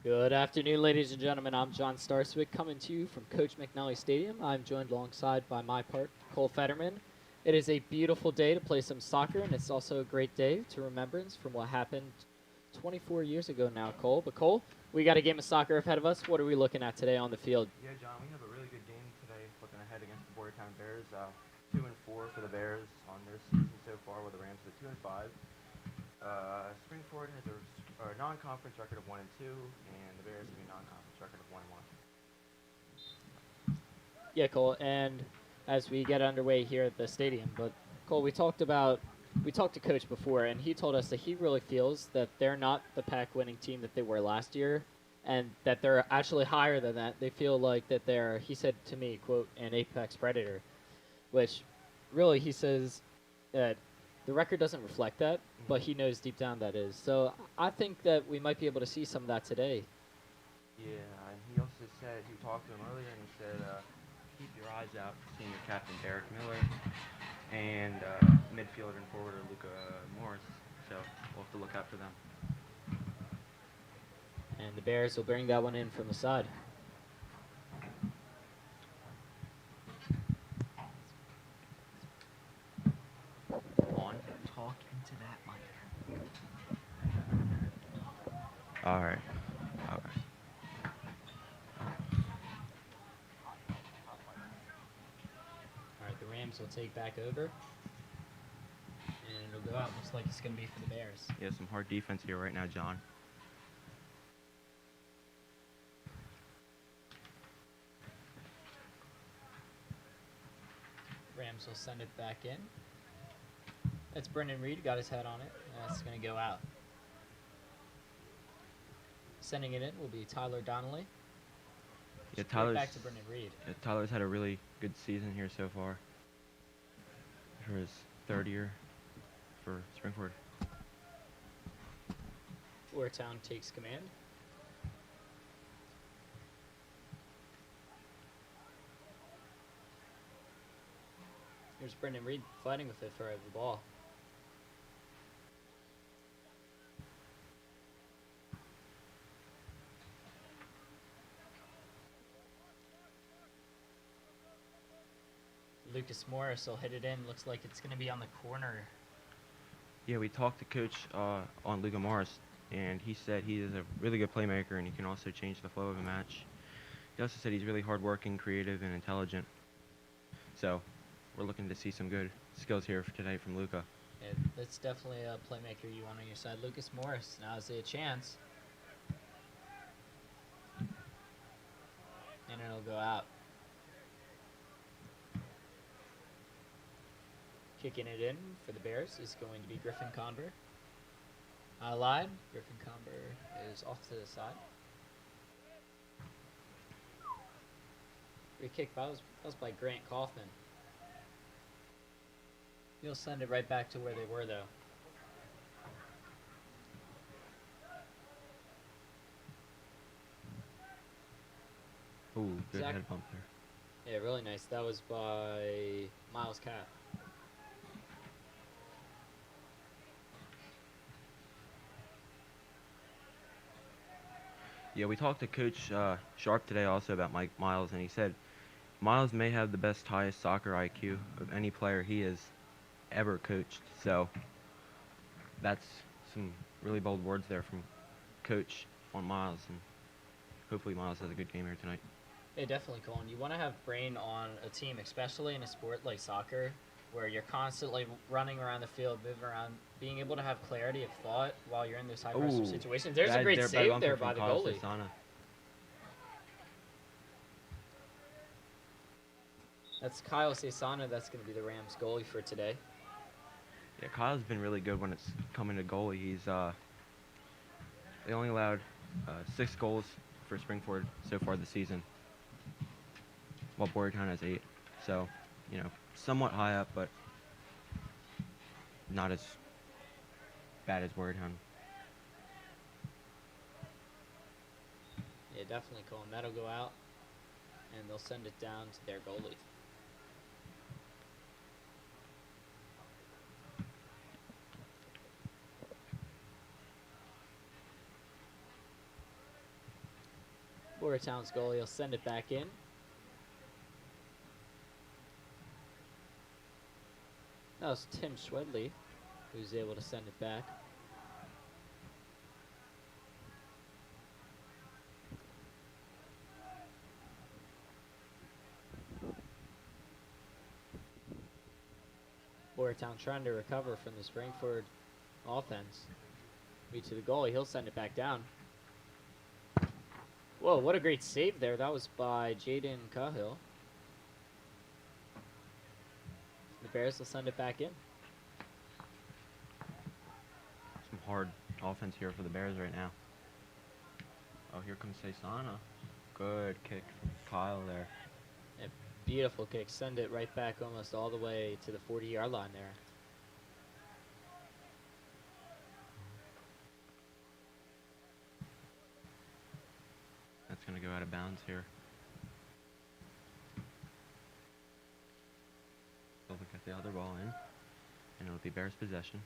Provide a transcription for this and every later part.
Good afternoon, ladies and gentlemen. I'm John Starswick coming to you from Coach McNally Stadium. I'm joined alongside by my part, Cole Fetterman. It is a beautiful day to play some soccer, and it's also a great day to remembrance from what happened 24 years ago now, Cole. But Cole, we got a game of soccer ahead of us. What are we looking at today on the field? Yeah, John, we have a really good game today. Looking ahead against the Boyertown Bears, 2-4 for the Bears on their season so far, with the Rams at 2-5. Springford has a non-conference record of 1-2, and the Bears have a non-conference record of 1-1. Yeah, Cole, and as we get underway here at the stadium, but Cole, we talked to Coach before, and he told us that he really feels that they're not the pack-winning team that they were last year, and that they're actually higher than that. They feel like that they're, he said to me, quote, an apex predator, which really he says that the record doesn't reflect that, but he knows deep down that is. So I think that we might be able to see some of that today. Yeah, and he also said, he talked to him earlier, and he said, keep your eyes out for senior captain Derek Miller and midfielder and forwarder Luca Morris. So we'll have to look out for them. And the Bears will bring that one in from the side. On. Talk into that mic. All right. All right. All right, the Rams will take back over, and it'll go out. Looks like it's going to be for the Bears. Yeah, some hard defense here right now, John. Rams will send it back in. That's Brendan Reed, got his head on it. That's going to go out. Sending it in will be Tyler Donnelly. Yeah, Straight back to Brendan Reed. Yeah, Tyler's had a really good season here so far. For his third year for Springford. Boyertown takes command. Here's Brendan Reed fighting with it for the ball. Lucas Morris will hit it in. Looks like it's going to be on the corner. Yeah, we talked to Coach on Luca Morris, and he said he is a really good playmaker, and he can also change the flow of a match. He also said he's really hardworking, creative, and intelligent. So we're looking to see some good skills here for today from Luca. Yeah, that's definitely a playmaker you want on your side. Lucas Morris, now is a chance. And it'll go out. Kicking it in for the Bears is going to be Griffin Conver. I lied. Griffin Conver is off to the side. Free kick, that was by Grant Kaufman. He'll send it right back to where they were, though. Ooh, good head bump there. Yeah, really nice. That was by Miles Capp. Yeah, we talked to Coach Sharp today also about Mike Miles, and he said Miles may have the best, highest soccer IQ of any player he has ever coached. So that's some really bold words there from Coach on Miles, and hopefully Miles has a good game here tonight. Yeah, definitely, Colin. You want to have brain on a team, especially in a sport like soccer, where you're constantly running around the field, moving around, being able to have clarity of thought while you're in those high-pressure situations. There's a great save there by the goalie. That's Kyle Cesana. That's going to be the Rams goalie for today. Yeah, Kyle's been really good when it's coming to goalie. He's they only allowed 6 goals for Springford so far this season, while Boyertown has 8. So, you know, somewhat high up, but not as bad as Boyertown. Yeah, definitely, Colin. That'll go out, and they'll send it down to their goalie. Boyertown's goalie will send it back in. That was Tim Schwedley who's able to send it back. Boyertown trying to recover from the Springford offense. Beat to the goalie. He'll send it back down. Whoa, what a great save there. That was by Jaden Cahill. The Bears will send it back in. Some hard offense here for the Bears right now. Oh, here comes Saisana. Good kick from Kyle there. A beautiful kick. Send it right back almost all the way to the 40-yard line there. That's going to go out of bounds here. They'll look at the other ball in, and it'll be Bears possession.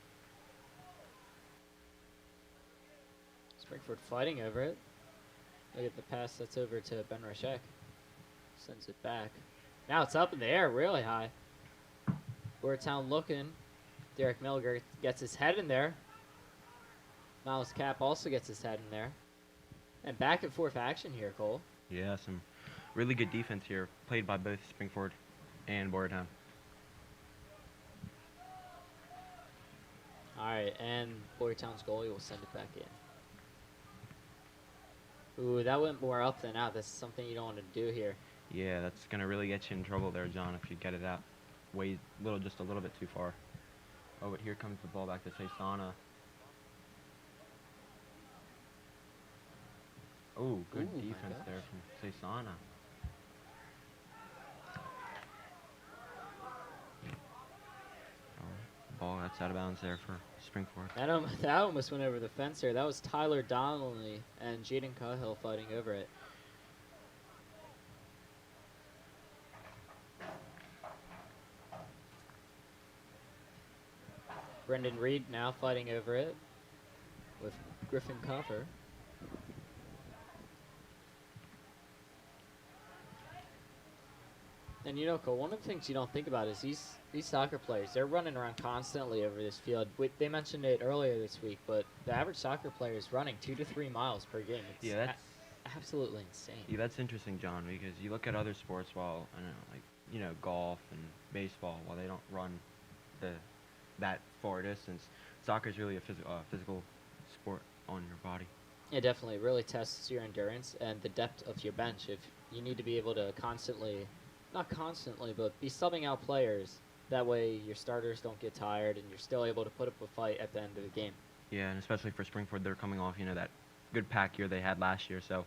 Springford fighting over it. Look at the pass that's over to Ben Rashek. Sends it back. Now it's up in the air, really high. Boyertown looking. Derek Miller gets his head in there. Miles Cap also gets his head in there. And back and forth action here, Cole. Yeah, some really good defense here, played by both Springford and Boyertown. All right, and Boyertown's goalie will send it back in. Ooh, that went more up than out. This is something you don't want to do here. Yeah, that's going to really get you in trouble there, John, if you get it out just a little bit too far. Oh, but here comes the ball back to Saisana. Oh, good Ooh, my defense gosh. there from Saisana. Oh, ball that's out of bounds there for Springford. That almost went over the fence there. That was Tyler Donnelly and Jaden Cahill fighting over it. Brendan Reed now fighting over it with Griffin Copper. And you know, Cole, one of the things you don't think about is these soccer players, they're running around constantly over this field. They mentioned it earlier this week, but the average soccer player is running 2 to 3 miles per game. It's Yeah, that's absolutely insane. Yeah, that's interesting, John, because you look at other sports I don't know, like, golf and baseball, while they don't run that far distance, soccer is really a physical sport on your body. It definitely really tests your endurance and the depth of your bench. If you need to be able to not constantly, but be subbing out players, that way your starters don't get tired and you're still able to put up a fight at the end of the game. Yeah, and especially for Springford, they're coming off, that good pack year they had last year, and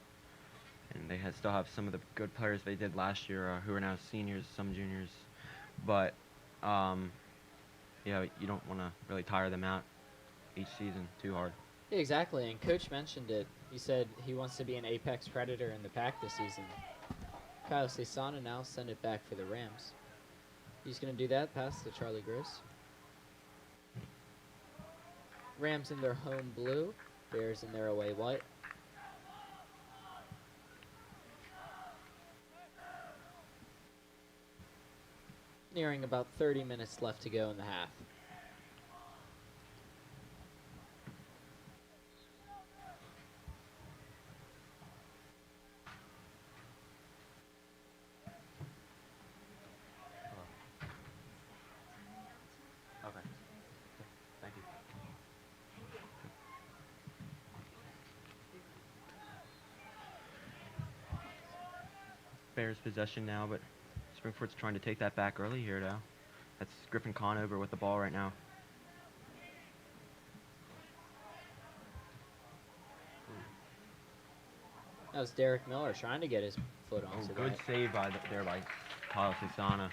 they still have some of the good players they did last year who are now seniors, some juniors, but yeah, you don't want to really tire them out each season too hard. Yeah, exactly, and Coach mentioned it. He said he wants to be an apex predator in the pack this season. Kyle Saisana now send it back for the Rams. He's going to do that, pass to Charlie Gross. Rams in their home blue, Bears in their away white. Nearing about 30 minutes left to go in the half. Okay. Thank you. Bears possession now, but Springford's trying to take that back early here now. That's Griffin Conover with the ball right now. That was Derek Miller trying to get his foot onto Good that. save there by Kyle Saisana.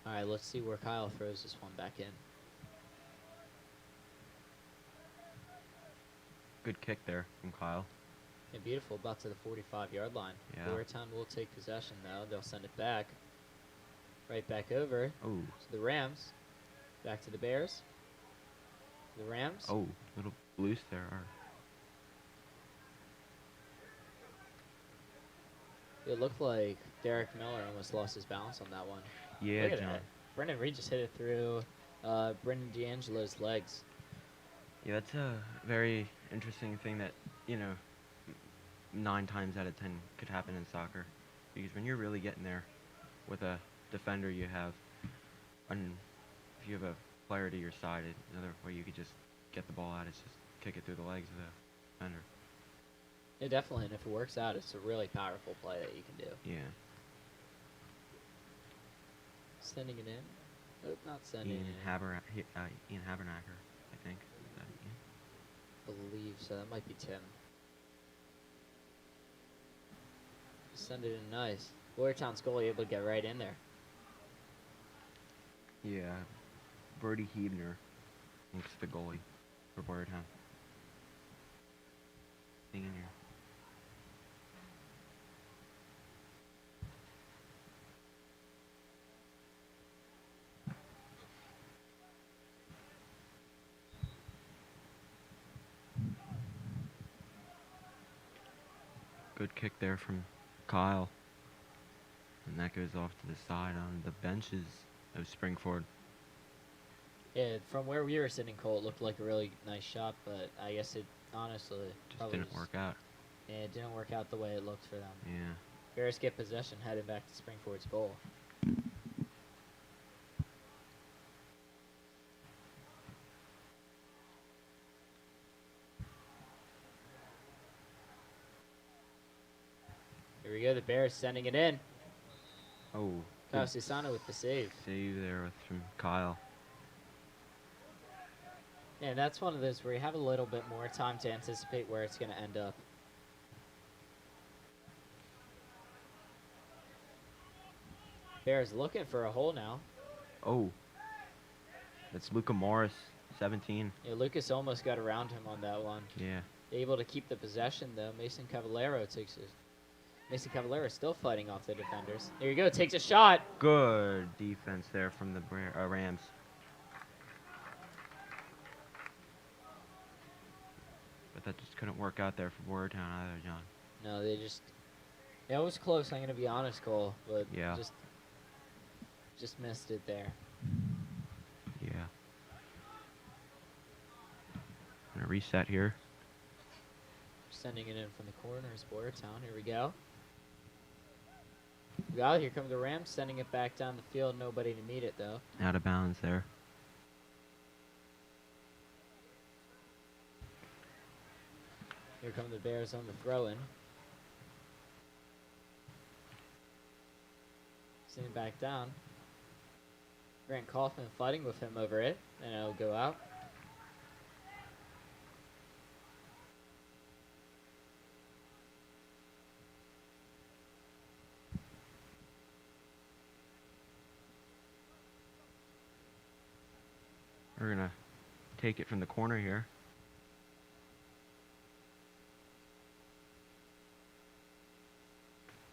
All right, let's see where Kyle throws this one back in. Good kick there from Kyle. Yeah, beautiful, about to the 45-yard line. Yeah. Boyertown will take possession, though. They'll send it back. Right back over Oh. to the Rams. Back to the Bears. The Rams. Oh, little loose there. It looked like Derek Miller almost lost his balance on that one. Yeah, Look at John. that. Brendan Reed just hit it through Brendan D'Angelo's legs. Yeah, that's a very interesting thing that, you know, 9 times out of 10 could happen in soccer. Because when you're really getting there with a defender, you have, and if you have a player to your side, another way you could just get the ball out is just kick it through the legs of the defender. Yeah, definitely. And if it works out, it's a really powerful play that you can do. Yeah. Sending it in. Nope, not sending Ian it in. Ian Habernacker, I think. Is that Ian? Believe so. That might be Tim. Send it in nice. Boyertown's goalie able to get right in there. Yeah. Brody Hebner, I think's the goalie for Boyertown. Thing in here. Good kick there from Kyle. And that goes off to the side on the benches of Springford. Yeah, from where we were sitting, Cole, it looked like a really nice shot, but I guess it honestly Just didn't work out. Yeah, it didn't work out the way it looked for them. Yeah. Bears get possession, headed back to Springford's goal. Here we go, the Bears sending it in. Oh. Kyle Susano with the save. Save there from Kyle. Yeah, that's one of those where you have a little bit more time to anticipate where it's going to end up. Bears looking for a hole now. Oh. That's Luca Morris, 17. Yeah, Lucas almost got around him on that one. Yeah. Able to keep the possession, though. Mason Cavallero takes it. Mason Cavallero still fighting off the defenders. There you go, takes a shot. Good defense there from the Rams. But that just couldn't work out there for Boyertown either, John. No, it was close, I'm going to be honest, Cole, but Yeah. just missed it there. Yeah. Gonna reset here. Sending it in from the corners, Boyertown. Here we go. Well, here come the Rams, sending it back down the field. Nobody to meet it, though. Out of bounds there. Here come the Bears on the throw-in. Sending it back down. Grant Kaufman fighting with him over it, and it'll go out. We're gonna take it from the corner here.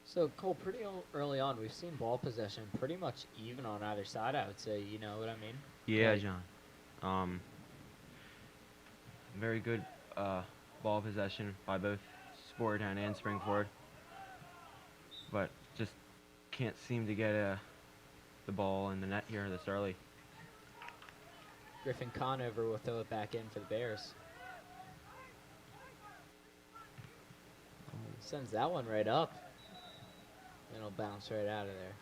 So, Cole, pretty early on, we've seen ball possession pretty much even on either side, I would say. You know what I mean? Yeah, Like, John. Very good ball possession by both Boyertown and Springford. But just can't seem to get the ball in the net here this early. Griffin Conover will throw it back in for the Bears. Sends that one right up. And it'll bounce right out of there.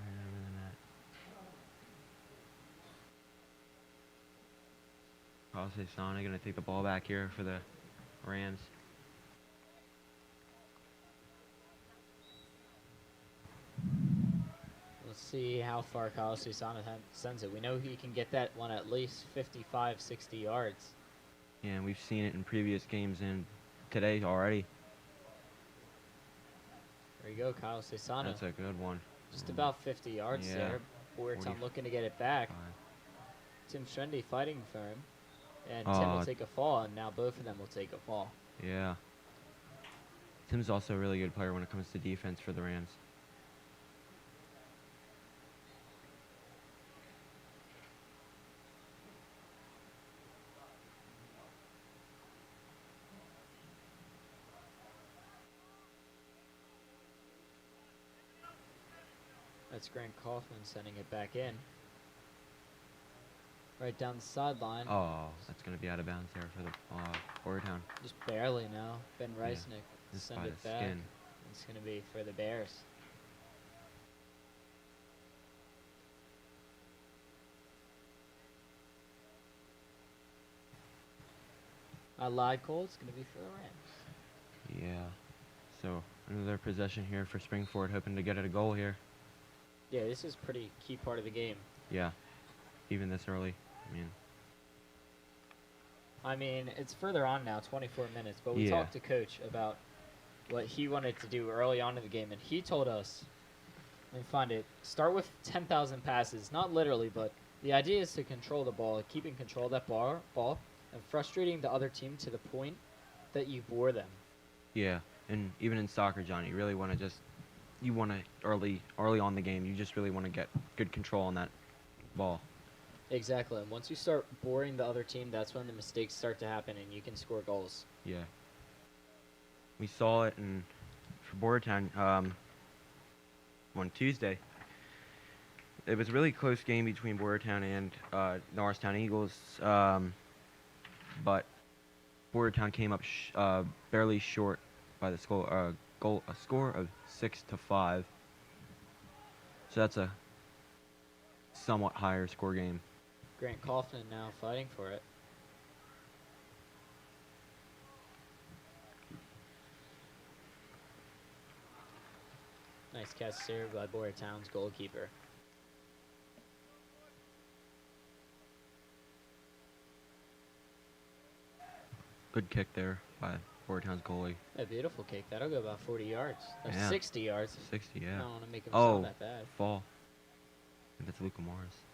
Right over the net. Carlos Sana gonna take the ball back here for the Rams. Let's see how far Kyle Susana sends it. We know he can get that one at least 55, 60 yards. Yeah, and we've seen it in previous games and today already. There you go, Kyle Susana. That's a good one. Just about 50 yards Yeah. there. Boyertown looking to get it back. 45. Tim Strendy fighting for him. And Tim will take a fall, and now both of them will take a fall. Yeah. Tim's also a really good player when it comes to defense for the Rams. That's Grant Kaufman sending it back in. Right down the sideline. Oh, that's going to be out of bounds there for the Boyertown. Just barely now. Ben Yeah, Reisnick just send by it the back. skin. It's going to be for the Bears. I lied, Cole. It's going to be for the Rams. Yeah. So another possession here for Springford, hoping to get at a goal here. Yeah, this is a pretty key part of the game. Yeah. Even this early. I mean, it's further on now, 24 minutes, but we talked to Coach about what he wanted to do early on in the game, and he told us, let me find it, start with 10,000 passes, not literally, but the idea is to control the ball, keeping control of that ball, and frustrating the other team to the point that you bore them. Yeah, and even in soccer, John, you really want to early on the game, you just really want to get good control on that ball. Exactly, and once you start boring the other team, that's when the mistakes start to happen and you can score goals. Yeah. We saw it for Boyertown on Tuesday. It was a really close game between Boyertown and Norristown Eagles, but Boyertown came up barely short by the score, a score of 6-5. So that's a somewhat higher score game. Grant Kaufman now fighting for it. Nice catch there by Boyertown's goalkeeper. Good kick there by Boyertown's goalie. A beautiful kick. That'll go about 40 yards. Or Yeah. 60 yards. 60, yeah. I don't want to make him sound that bad. Fall. That's Luca Morris.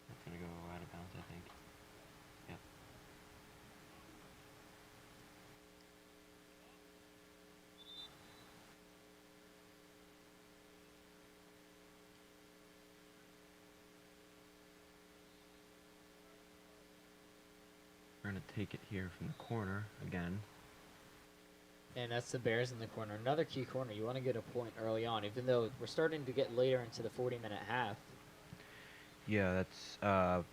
That's going to go out of bounds, I think. Yep. We're going to take it here from the corner again. And that's the Bears in the corner. Another key corner. You want to get a point early on, even though we're starting to get later into the 40-minute half. Yeah, that's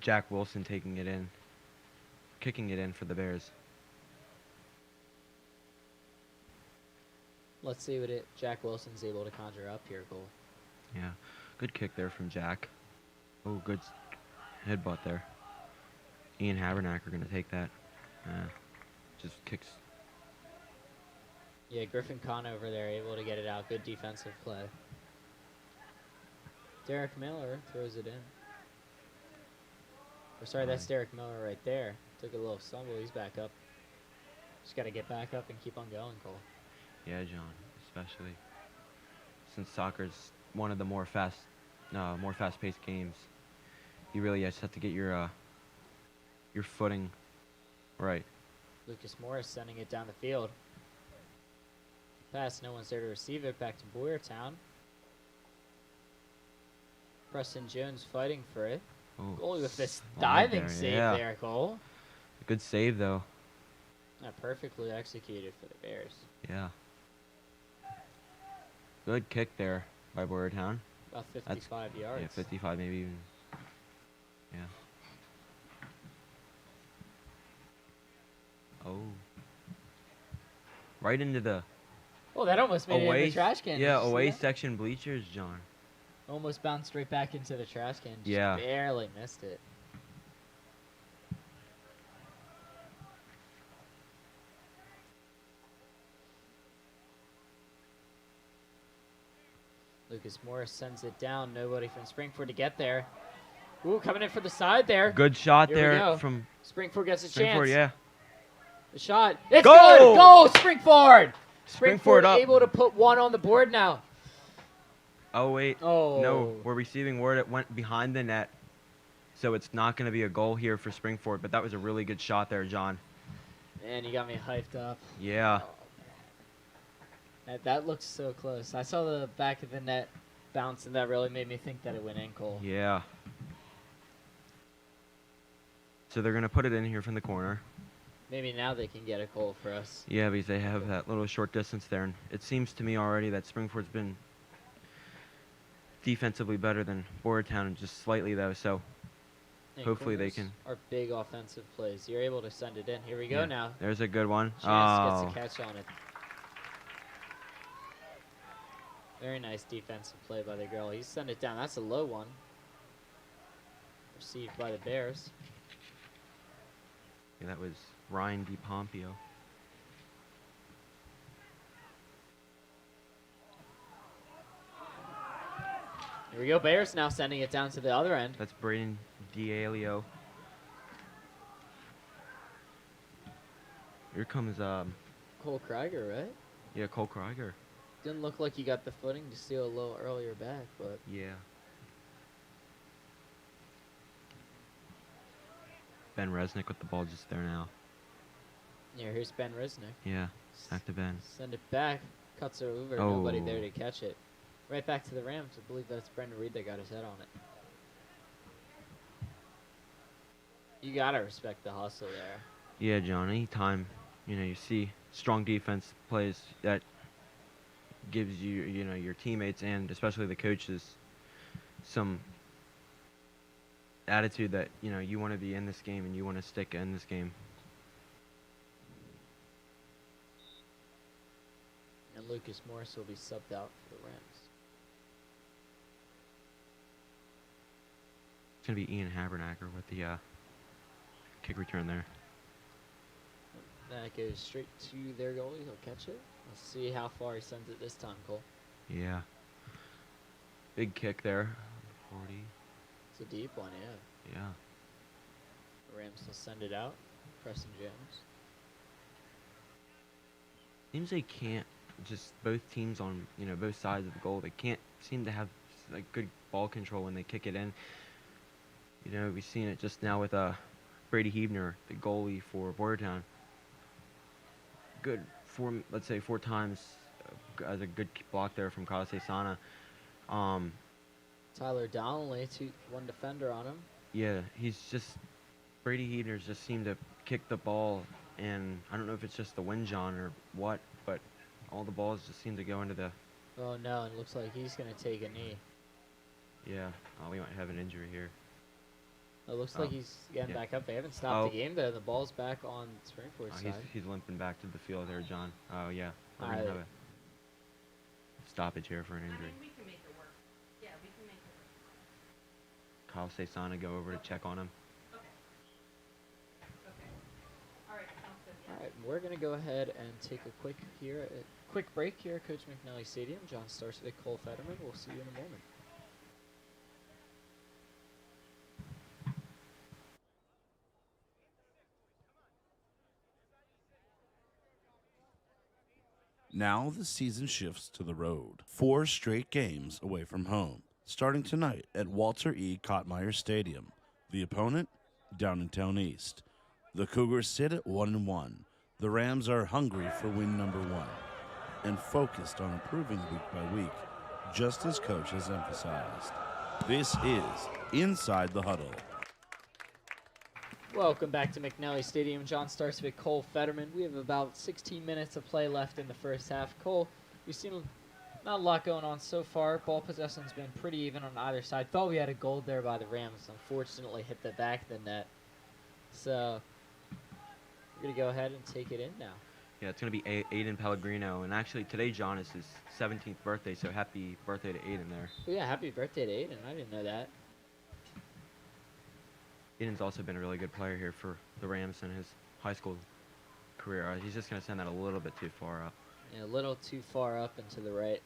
Jack Wilson kicking it in for the Bears. Let's see what Jack Wilson's able to conjure up here, Cole. Yeah, good kick there from Jack. Oh, good headbutt there. Ian Habernacker going to take that. Just kicks. Yeah, Griffin Kahn over there able to get it out. Good defensive play. Derek Miller throws it in. Or sorry, that's Derek Miller right there. Took a little stumble. He's back up. Just got to get back up and keep on going, Cole. Yeah, John, especially since soccer's one of the more fast-paced games. You really just have to get your footing right. Lucas Morris sending it down the field. Pass, no one's there to receive it. Back to Boyertown. Preston Jones fighting for it. Oh, Goalie with this diving save yeah. there, Cole. Good save, though. Perfectly executed for the Bears. Yeah. Good kick there by Boyertown. About 55 yards. Yeah, 55 maybe even. Yeah. Oh. Right into the Oh, that almost made it in the trash can. Yeah, Did you see away that? section bleachers, John. Almost bounced right back into the trash can. Just Yeah. barely missed it. Lucas Morris sends it down. Nobody from Springford to get there. Ooh, coming in for the side there. Good shot Here we there go. from Springford gets a Springford, chance. yeah. The shot. It's Goal! good. Goal, Springford. Springford up. able to put one on the board now. Oh, wait. Oh. No, we're receiving word it went behind the net. So it's not going to be a goal here for Springford, but that was a really good shot there, John. Man, you got me hyped up. Yeah. That looks so close. I saw the back of the net bounce, and that really made me think that it went in, Cole. Yeah. So they're going to put it in here from the corner. Maybe now they can get a goal for us. Yeah, because they have that little short distance there. And it seems to me already that Springford's been defensively better than Boyertown, just slightly though. So And hopefully they corners can. are big offensive plays. You're able to send it in. Here we go Yeah, now. there's a good one. Chance gets a Oh, catch on it. Very nice defensive play by the girl. He sent it down. That's a low one. Received by the Bears. yeah, that was Ryan DiPompio. Here we go. Bears now sending it down to the other end. That's Braden D'Alio. Here comes Cole Krieger, right? yeah, Cole Krieger. Didn't look like he got the footing to steal a little earlier back, but Yeah. Ben Resnick with the ball just there now. yeah, here's Ben Risnick. Yeah, back to Ben. Send it back. Cuts it over. Nobody there Oh. to catch it. Right back to the Rams. I believe that's Brendan Reed that got his head on it. You gotta respect the hustle there. Yeah, John. Anytime you see strong defense plays that gives you your teammates and especially the coaches some attitude that you want to be in this game and you want to stick in this game. And Lucas Morris will be subbed out for the Rams. It's gonna be Ian Habernacker with the kick return there. That goes straight to their goalie. He'll catch it. Let's see how far he sends it this time, Cole. Yeah. Big kick there. 40. It's a deep one, yeah. Yeah. The Rams will send it out. Preston Jones. Seems they can't just both teams on both sides of the goal. They can't seem to have like good ball control when they kick it in. We've seen it just now with Brady Hebner, the goalie for Boyertown. Good let's say four times as a good block there from Kase Sana. Tyler Donnelly, one defender on him. Yeah, Brady Hebner's just seemed to kick the ball, and I don't know if it's just the wind, John, or what, but all the balls just seem to go into the. Oh no, it looks like he's gonna take a knee. Yeah, we might have an injury here. It looks like he's getting back up. They haven't stopped Oh. the game though. The ball's back on Springford's side. He's limping back to the field there, John. Oh yeah, we're Alright. gonna have a stoppage here for an injury. I mean, we can make it work. Yeah, we can make it work. Kyle Cesana go over to check on him. Okay. Okay. All right, sounds good. Yeah. All right, we're gonna go ahead and take a quick break here at Coach McNally Stadium. John Starsvik, Cole Fetterman. We'll see you in a moment. Now the season shifts to the road. 4 straight games away from home, starting tonight at Walter E. Kottmeyer Stadium. The opponent, Downtown East. The Cougars sit at 1-1. The Rams are hungry for win number 1 and focused on improving week by week, just as coach has emphasized. This is Inside the Huddle. Welcome back to McNally Stadium. John Starsvik, Cole Fetterman. We have about 16 minutes of play left in the first half. Cole, we've seen not a lot going on so far. Ball possession's been pretty even on either side. Thought we had a goal there by the Rams. Unfortunately, hit the back of the net. So we're going to go ahead and take it in now. Yeah, it's gonna be Aiden Pellegrino, and actually today, John, is his 17th birthday. So happy birthday to Aiden there. Oh, yeah, happy birthday to Aiden. I didn't know that. Aiden's also been a really good player here for the Rams in his high school career. He's just going to send that a little bit too far up. Yeah, a little too far up and to the right.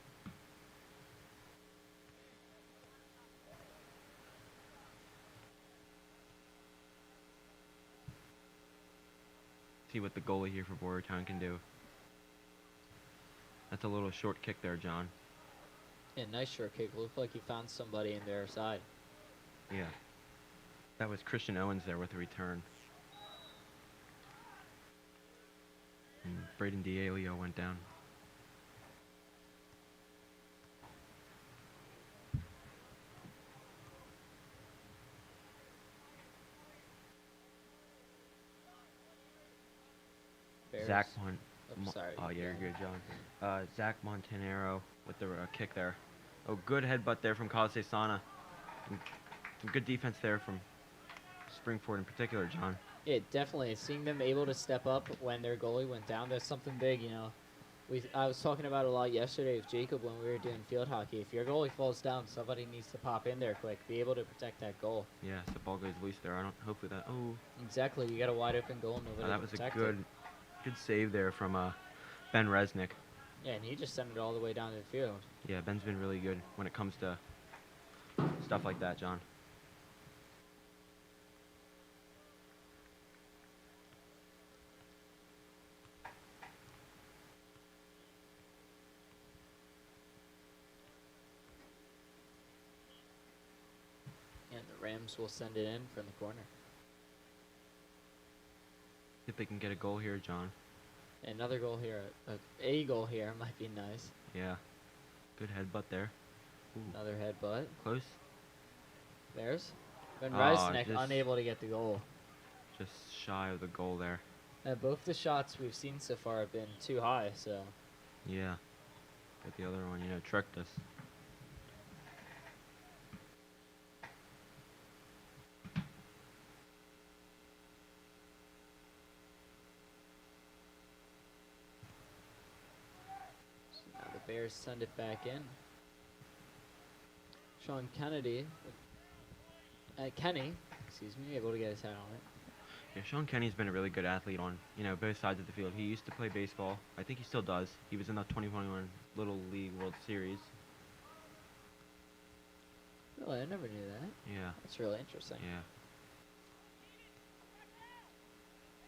See what the goalie here for Boyertown can do. That's a little short kick there, John. Yeah, nice short kick. Looked like he found somebody in their side. Yeah. That was Christian Owens there with the return. And Braden D'Alio went down. Bears. Zach Oh, sorry. Oh, yeah, you're good, John. Zach Montanaro with the kick there. Oh, good headbutt there from Kase Sana. And some good defense there from Springford in particular, John. Yeah, definitely. Seeing them able to step up when their goalie went down, that's something big, you know. I was talking about a lot yesterday with Jacob when we were doing field hockey. If your goalie falls down, somebody needs to pop in there quick, be able to protect that goal. Yeah, so the ball goes loose there. I don't. Hopefully that. Oh, Exactly. You got a wide open goal, nobody that to was a protect good, good save there from Ben Resnick. it. Yeah, and he just sent it all the way down to the field. Yeah, Ben's been really good when it comes to stuff like that, John. And the Rams will send it in from the corner. If they can get a goal here, John. Another goal here, a goal here might be nice. Yeah, good headbutt there. Ooh, Another headbutt. close. There's Ben Oh, Resnick just- unable to get the goal. Just shy of the goal there. Both the shots we've seen so far have been too high, so Yeah. But the other one, tricked us. now the Bears send it back in. Sean Kennedy, Kenny, excuse me, able to get his head on it. Yeah, Sean Kenny's been a really good athlete on, both sides of the field. He used to play baseball. I think he still does. He was in the 2021 Little League World Series. Really, I never knew that. Yeah, That's really interesting. yeah.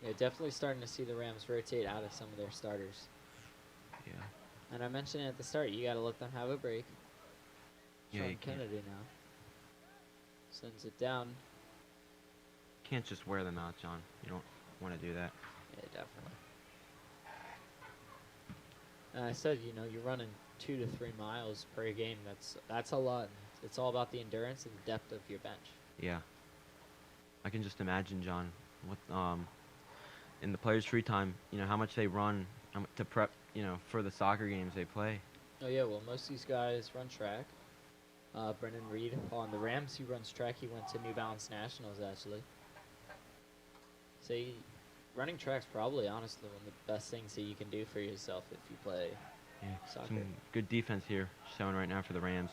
Yeah, definitely starting to see the Rams rotate out of some of their starters. Yeah. And I mentioned it at the start, you got to let them have a break. Yeah, Sean you can't. Kennedy now sends it down. Can't just wear them out, John. You don't want to do that. Yeah, definitely. And I said, you're running 2 to 3 miles per game. That's a lot. It's all about the endurance and depth of your bench. Yeah. I can just imagine, John, what in the players' free time, how much they run to prep, for the soccer games they play. Oh yeah, well most of these guys run track. Brendan Reed on the Rams, he runs track. He went to New Balance Nationals actually. So running track's probably honestly one of the best things that you can do for yourself if you play Yeah. soccer. Some good defense here showing right now for the Rams.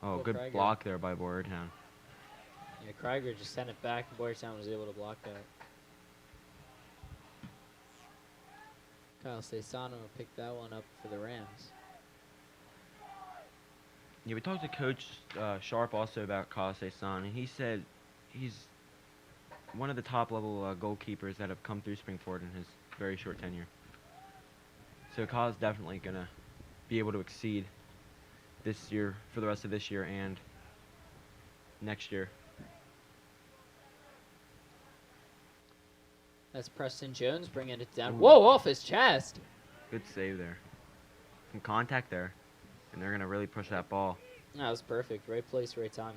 Oh, Go good Krieger. block there by Boyertown. Yeah, Krieger just sent it back, and Boyertown was able to block that. Kyle Cesano picked that one up for the Rams. Yeah, we talked to Coach Sharp also about Kase-san, and he said he's one of the top-level goalkeepers that have come through Springford in his very short tenure. So Ka's definitely going to be able to exceed this year, for the rest of this year and next year. That's Preston Jones bringing it down. Ooh. Whoa, off his chest! Good save there. Some contact there, and they're going to really push that ball. That was perfect. Right place, right time.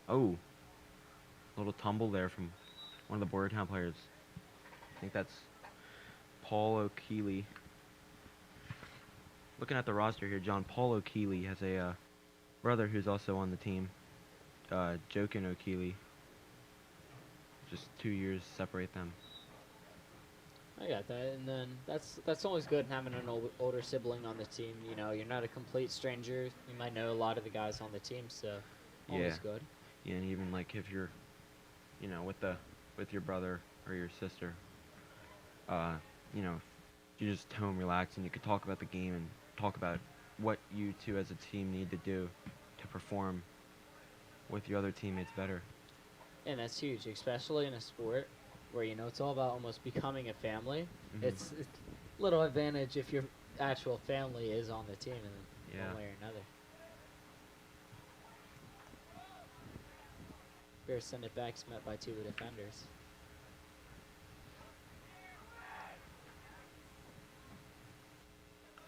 Oh, a little tumble there from one of the Boyertown players. I think that's Paul O'Keeley. Looking at the roster here, John, Paul O'Keeley has a brother who's also on the team, Jokin O'Keeley. Just 2 years separate them. I got that, and then that's always good having an older sibling on the team. You're not a complete stranger. You might know a lot of the guys on the team, so always Yeah. good. Yeah, and even like if you're, with your brother or your sister, you just home relax and you could talk about the game and talk about what you two as a team need to do to perform with your other teammates better. And that's huge, especially in a sport where it's all about almost becoming a family. Mhm. It's a little advantage if your actual family is on the team in Yeah. one way or another. Bears send it back, met by 2 defenders.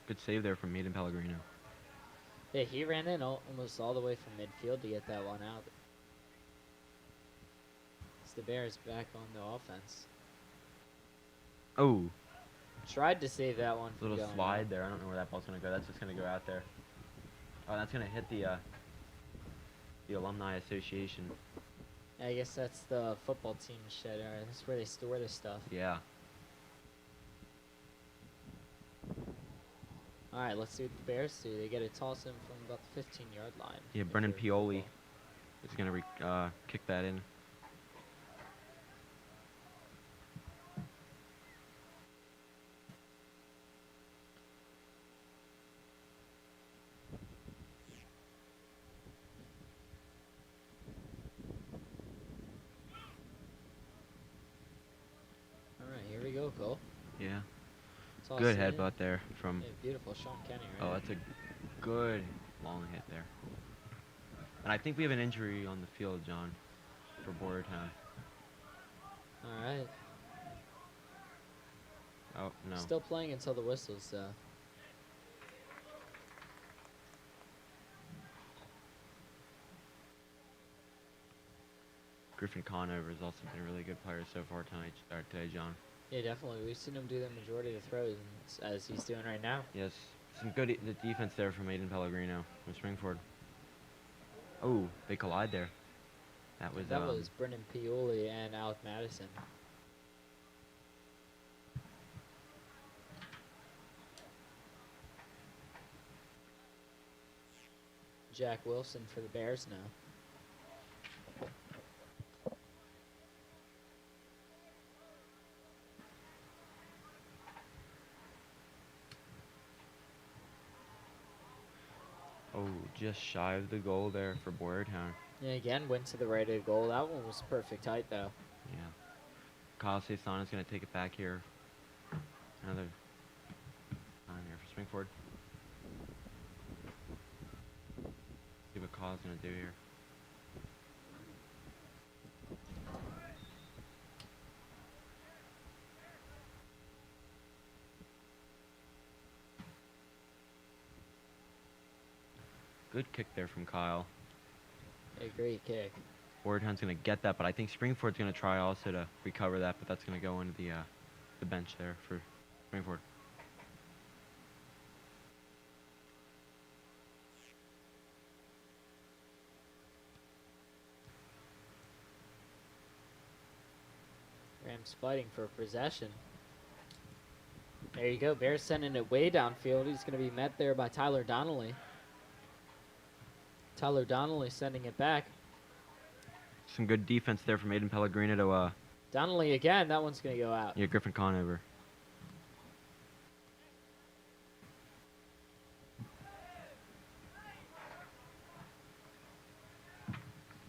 Good save there from Maiden Pellegrino. Yeah, he ran in almost all the way from midfield to get that one out. It's the Bears back on the offense. Oh, Tried to save that one from Little going slide out. there. I don't know where that ball's gonna go. That's just gonna go out there. Oh, that's gonna hit the alumni association. I guess that's the football team shed. All right, that's where they store their stuff. Yeah. All right, let's see what the Bears do. They get a toss in from about the 15-yard line. Yeah, if Brennan you're Pioli football. is gonna kick that in. All right, here we go, Cole. Yeah. Toss Good in. headbutt there from. Yeah, beautiful, Sean Kenny, right? Oh, that's a good long hit there. And I think we have an injury on the field, John, for Boyertown. All right. Oh no. Still playing until the whistles, though. Griffin Conover has also been a really good player so far today, John. Yeah, definitely. We've seen him do the majority of the throws, as he's doing right now. Yes, some good the defense there from Aiden Pellegrino from Springford. Oh, they collide there. That was Brennan Pioli and Alec Madison. Jack Wilson for the Bears now. oh, just shy of the goal there for Boyertown. Yeah, again, went to the right of the goal. That one was perfect height, though. Yeah. Kyle Saison is going to take it back here. Another time here for Springford. See what Kyle's going to do here. Good kick there from Kyle. A great kick. Boyertown's going to get that, but I think Springford's going to try also to recover that, but that's going to go into the bench there for Springford. Rams fighting for possession. There you go. Bears sending it way downfield. He's going to be met there by Tyler Donnelly. Tyler Donnelly sending it back. Some good defense there from Aiden Pellegrino to Donnelly again. That one's going to go out. yeah, Griffin Conover.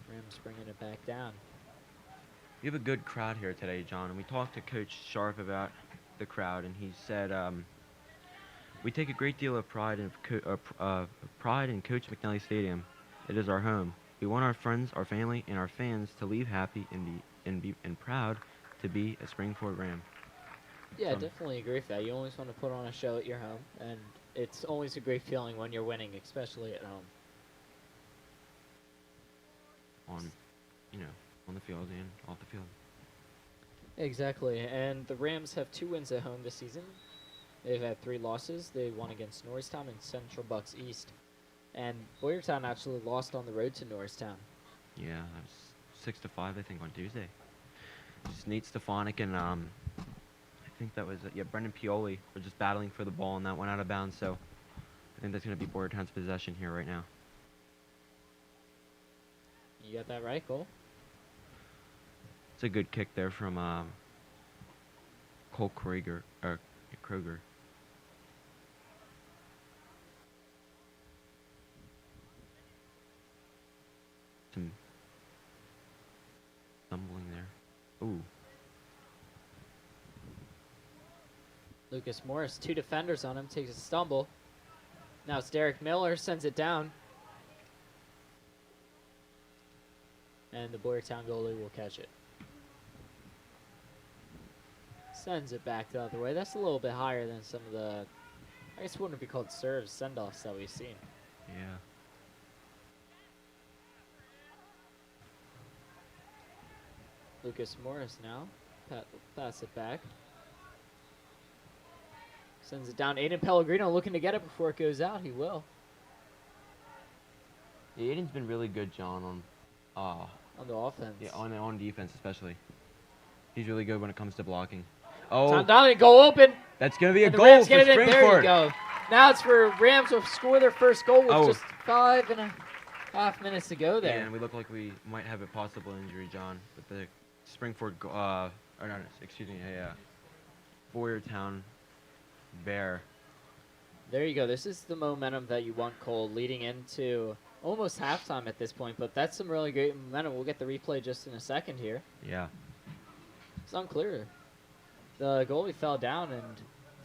Rams bringing it back down. We have a good crowd here today, John, and we talked to Coach Sharp about the crowd, and he said we take a great deal of pride in pride in Coach McNally Stadium. It is our home. We want our friends, our family, and our fans to leave happy and proud to be a Springford Ram. Yeah, definitely agree with that. You always want to put on a show at your home, and it's always a great feeling when you're winning, especially at home. On, on the field and off the field. Exactly, and the Rams have 2 wins at home this season. They've had 3 losses. They won against Norristown and Central Bucks East. And Boyertown actually lost on the road to Norristown. Yeah, that was 6-5, I think, on Tuesday. Just Nate Stefanik and I think that was Brendan Pioli were just battling for the ball, and that went out of bounds. So I think that's going to be Boyertown's possession here right now. You got that right, Cole? It's a good kick there from Cole Kroger. Some stumbling there. Ooh. Lucas Morris, 2 defenders on him, takes a stumble. Now it's Derek Miller, sends it down. And the Boyertown goalie will catch it. Sends it back the other way. That's a little bit higher than some of the, I guess it wouldn't be called serves, send-offs that we've seen. Yeah. Lucas Morris now. Pass it back. Sends it down. Aiden Pellegrino looking to get it before it goes out. He will. Yeah, Aiden's been really good, John, on On the offense. yeah, on defense especially. He's really good when it comes to blocking. Oh, Tom Donnelly, goal open. that's gonna be a And the goal Rams for get it in. There you Springford. go. Now it's for Rams to score their first goal with Oh. just 5.5 minutes to go there. Yeah, and we look like we might have a possible injury, John, with the Springford, excuse me, Boyertown Bear. There you go. This is the momentum that you want, Cole, leading into almost halftime at this point. But that's some really great momentum. We'll get the replay just in a second here. Yeah. It's unclear. The goalie fell down, and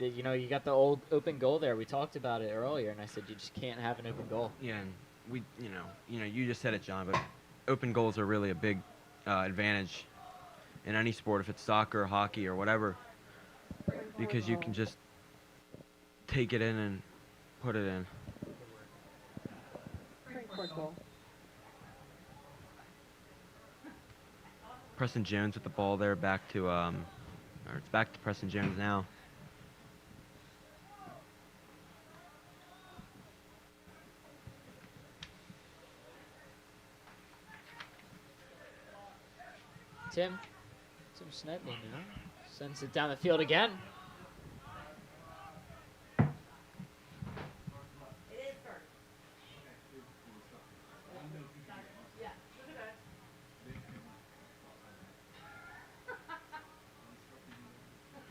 you got the old open goal there. We talked about it earlier, and I said you just can't have an open goal. Yeah, and we, you just said it, John, but open goals are really a big advantage in any sport, if it's soccer, hockey, or whatever, because you can just take it in and put it in. Preston Jones with the ball there, back to it's back to Preston Jones now. Tim Snedley now sends it down the field again.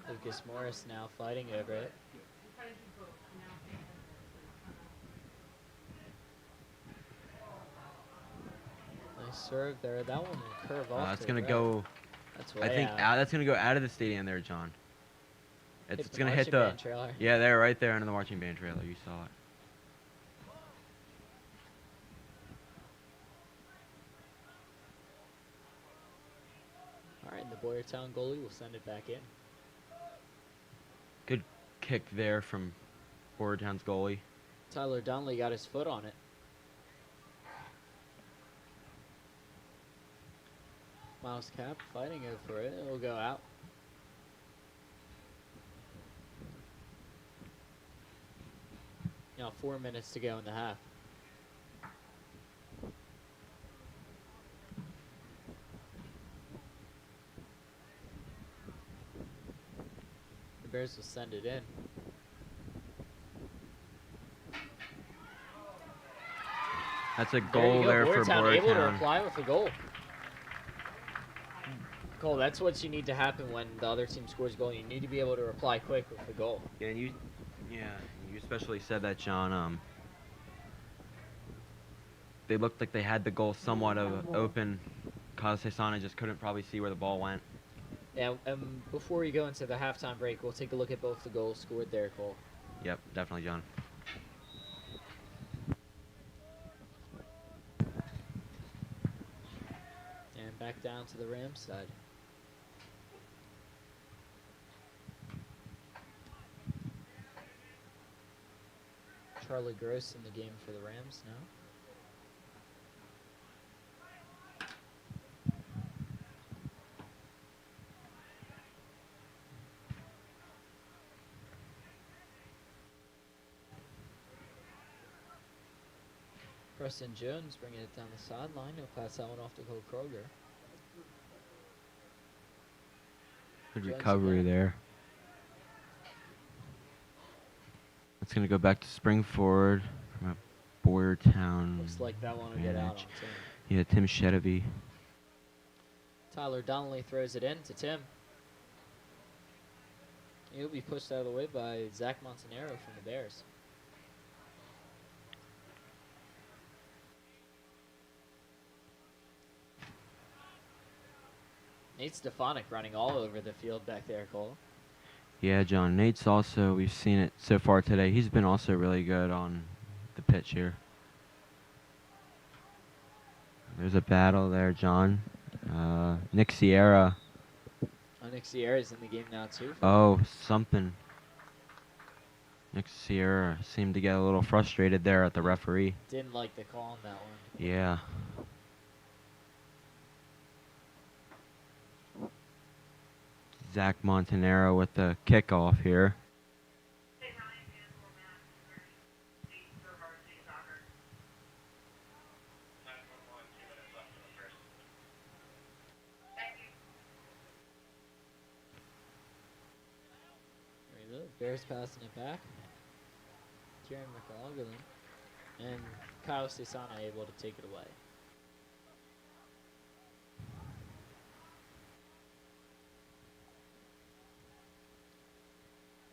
Lucas Morris now fighting over it. Nice serve there. That one will curve off. That's to gonna the right. go. That's I way think out. that's gonna go out of the stadium there, John. Hit It's the gonna hit marching the band trailer. yeah, there, right there under the marching band trailer. You saw it. All right, and the Boyertown goalie will send it back in. Good kick there from Boyertown's goalie. Tyler Donnelly got his foot on it. Miles Cap fighting over it. It'll go out. Now 4 minutes to go in the half. The Bears will send it in. That's a There you goal go, there for Boyertown able to Boyertown. reply with a goal. Cole, that's what you need to happen when the other team scores a goal. You need to be able to reply quick with a goal. Yeah, and you especially said that, John. They looked like they had the goal somewhat open. Kazasana just couldn't probably see where the ball went. Yeah, before we go into the halftime break, we'll take a look at both the goals scored there, Cole. Yep, definitely, John. And back down to the Rams side. Charlie Gross in the game for the Rams now. Preston Jones bringing it down the sideline. He'll pass that one off to Cole Kroger. Good Jones recovery again. there. It's going to go back to Springford from a Boyertown. Looks like that one will get out on manage. Tim. Yeah, Tim Shedevy. Tyler Donnelly throws it in to Tim. He'll be pushed out of the way by Zach Montanero from the Bears. Nate Stefanik running all over the field back there, Cole. Yeah, John. Nate's also, we've seen it so far today. He's been also really good on the pitch here. There's a battle there, John. Nick Sierra. Nick Sierra's in the game now, too. Oh, something. Nick Sierra seemed to get a little frustrated there at the referee. Didn't like the call on that one. Yeah. Zach Montanero with the kickoff here. Bears passing it back. Kieran McLaughlin and Kyle Cesana able to take it away.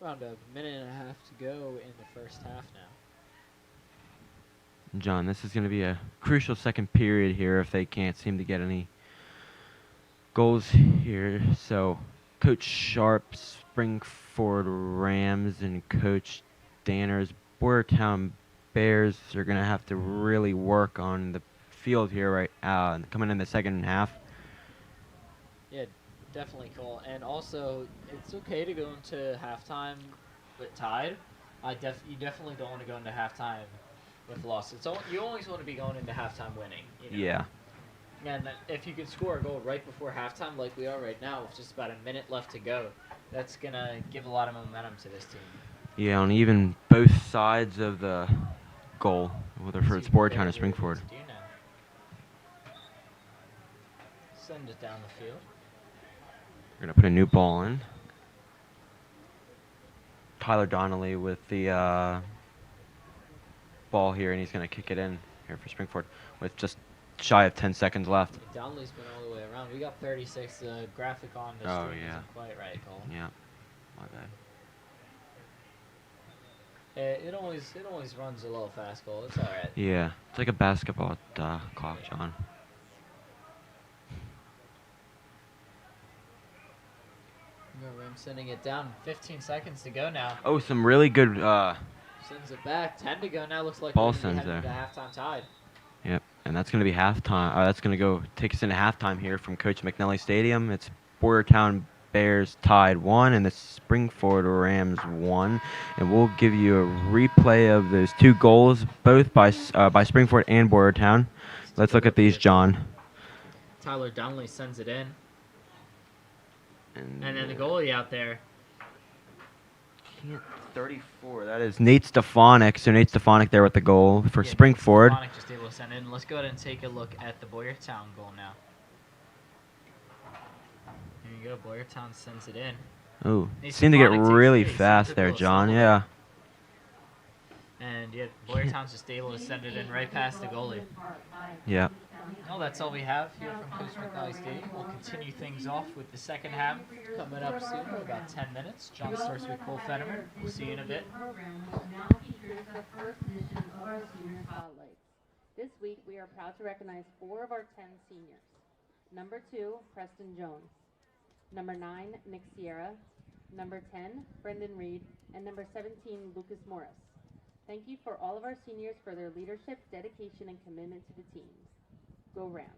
Around a minute and a half to go in the first half now. John, this is going to be a crucial second period here if they can't seem to get any goals here. So, Coach Sharp, Springford Rams, and Coach Danner's Boyertown Bears are going to have to really work on the field here coming in the second half. Yeah, definitely, Cole. And also, it's okay to go into halftime with tied. You definitely don't want to go into halftime with loss. You always want to be going into halftime winning. You know? Yeah. And if you can score a goal right before halftime, like we are right now, with just about a minute left to go, that's gonna give a lot of momentum to this team. Yeah, on even both sides of the goal, whether for it's Boyertown or Springford. Send it down the field. We're going to put a new ball in. Tyler Donnelly with the ball here, and he's going to kick it in here for Springford with just shy of 10 seconds left. Donnelly's been all the way around. We got 36. The graphic on the screen isn't quite right, Cole. Yeah, my bad. It always runs a little fast, Cole. It's all right. Yeah, it's like a basketball clock, John. I'm sending it down. 15 seconds to go now. Oh, some really good Sends it back. 10 to go now. Looks like ball we're sends heading there. to halftime tied. Yep, and that's going to be halftime. That's going to go take us into halftime here from Coach McNelly Stadium. It's Boyertown Bears tied 1 and the Springford Rams 1. And we'll give you a replay of those two goals, both by Springford and Boyertown. Let's look at these, John. Tyler Donnelly sends it in. And then the goalie out there. 34. That is Nate Stefanik. So Nate Stefanik there with the goal for Springford. Stefanik just able to send in. Let's go ahead and take a look at the Boyertown goal now. Here you go. Boyertown sends it in. Oh, seemed to get really fast there, John. Yeah. And Boyertown's just able to send it in right past the goalie. Yeah. Well, that's all we have here from Coach McNally Stadium. We'll continue things off with the second half coming up soon in about 10 minutes. John starts with Cole Fetterman. We'll see you in a bit. Now features the first edition of our senior spotlights. This week, we are proud to recognize 4 of our 10 seniors. Number 2, Preston Jones. Number 9, Nick Sierra. Number 10, Brendan Reed. And number 17, Lucas Morris. Thank you for all of our seniors for their leadership, dedication, and commitment to the teams. Go Rams.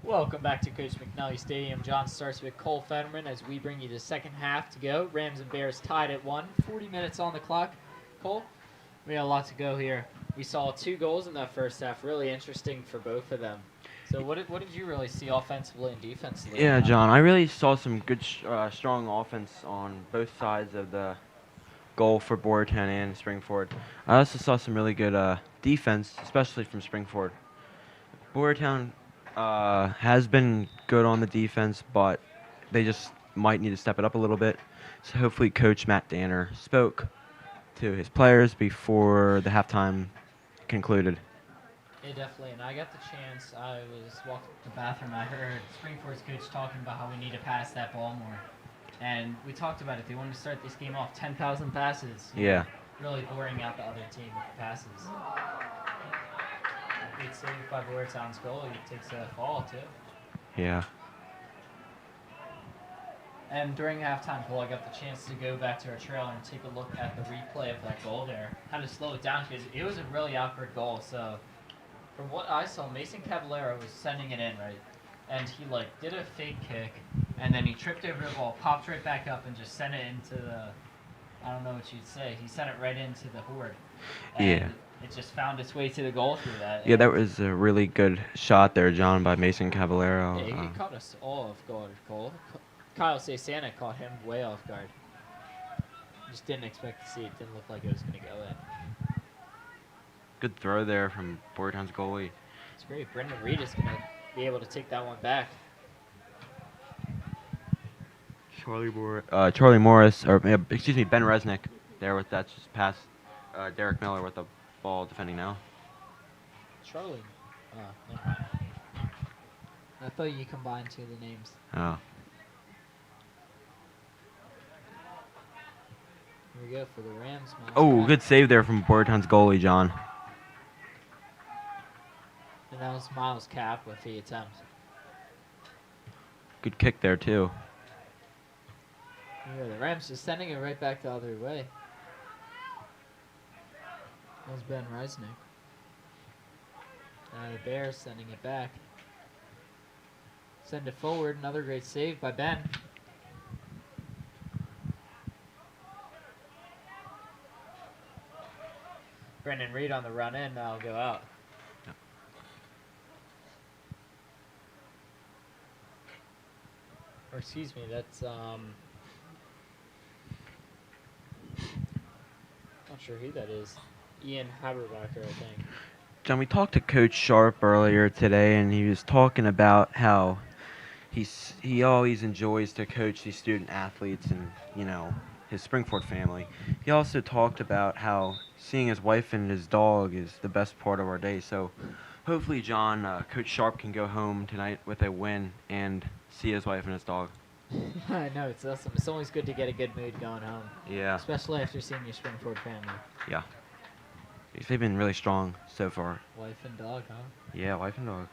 Welcome back to Coach McNally Stadium. John starts with Cole Fetterman as we bring you the second half to go. Rams and Bears tied at 1, 40 minutes on the clock. Cole, we got a lot to go here. We saw 2 goals in that first half, really interesting for both of them. So what did you really see offensively and defensively? Yeah, John, I really saw some good, strong offense on both sides of the goal for Boyertown and Springford. I also saw some really good defense, especially from Springford. Boyertown has been good on the defense, but they just might need to step it up a little bit. So hopefully Coach Matt Danner spoke to his players before the halftime concluded. Yeah, definitely. And I got the chance. I was walking to the bathroom. I heard Springford's coach talking about how we need to pass that ball more. And we talked about it. They wanted to start this game off 10,000 passes. Yeah. Really boring out the other team with passes. Good save by Boyertown's goal. He takes a fall, too. Yeah. And during halftime, Cole, I got the chance to go back to our trailer and take a look at the replay of that goal there. Had to slow it down because it was a really awkward goal. So from what I saw, Mason Caballero was sending it in, right? And he, did a fake kick, and then he tripped over the ball, popped right back up, and just sent it into the, I don't know what you'd say. He sent it right into the board. And Yeah. it just found its way to the goal through that. Yeah, that was a really good shot there, John, by Mason Caballero. Yeah, he caught us all off guard, Cole. Kyle Santana caught him way off guard. Just didn't expect to see it. Didn't look like it was going to go in. Good throw there from Boyertown's goalie. It's great. Brendan Reed is going to be able to take that one back. Charlie Morris, Ben Resnick there with that just past Derek Miller with the ball defending now. Charlie. Never mind. I thought you combined 2 of the names. Oh. Here we go for the Rams. Oh, good save there from Boyertown's goalie, John. And that was Miles Cap with the attempt. Good kick there, too. Yeah, the Rams just sending it right back the other way. That was Ben Resnick. The Bears sending it back. Send it forward. Another great save by Ben. Brendan Reed on the run in. That'll go out. Yep. Or excuse me, that's not sure who that is. Ian Haberbacher, I think. John, we talked to Coach Sharp earlier today, and he was talking about how he always enjoys to coach these student athletes and, his Springford family. He also talked about how seeing his wife and his dog is the best part of our day. So hopefully, John, Coach Sharp can go home tonight with a win and see his wife and his dog. I know, it's awesome. It's always good to get a good mood going home. Yeah. Especially after seeing your Springford family. Yeah. They've been really strong so far. Wife and dog, huh? Yeah, wife and dog.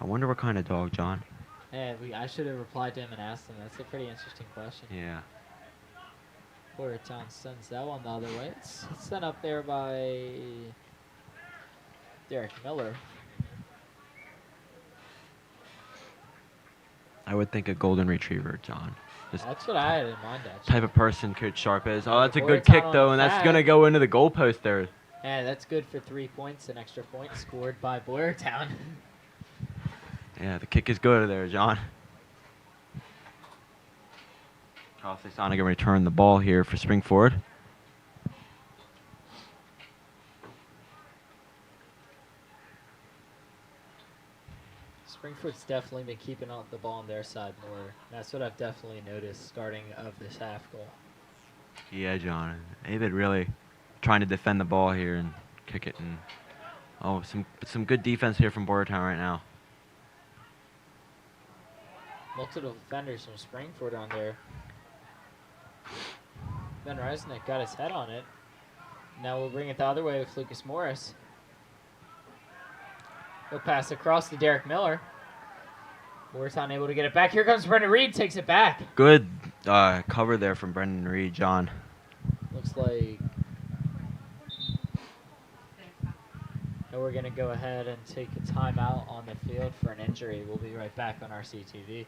I wonder what kind of dog, John. Yeah, I should have replied to him and asked him. That's a pretty interesting question. Yeah. Boyertown sends that one the other way. It's sent up there by Derek Miller. I would think a golden retriever, John. Just That's what I had in mind, actually. type of person Coach Sharp is. Oh, that's a good Boyertown kick, on though, the and that's flag. going to go into the goalpost there. Yeah, that's good for 3 points, an extra point scored by Boyertown. Yeah, the kick is good there, John. Carl Santana going to return the ball here for Springford. Springford's definitely been keeping on the ball on their side more. That's what I've definitely noticed starting of this half goal. Yeah, John. They've been really trying to defend the ball here and kick it. And some good defense here from Boyertown right now. Multiple defenders from Springford on there. Ben Resnick got his head on it. Now we'll bring it the other way with Lucas Morris. He'll pass across to Derek Miller. Boyertown able to get it back. Here comes Brendan Reed, takes it back. Good cover there from Brendan Reed, John. Looks like And we're going to go ahead and take a timeout on the field for an injury. We'll be right back on RCTV.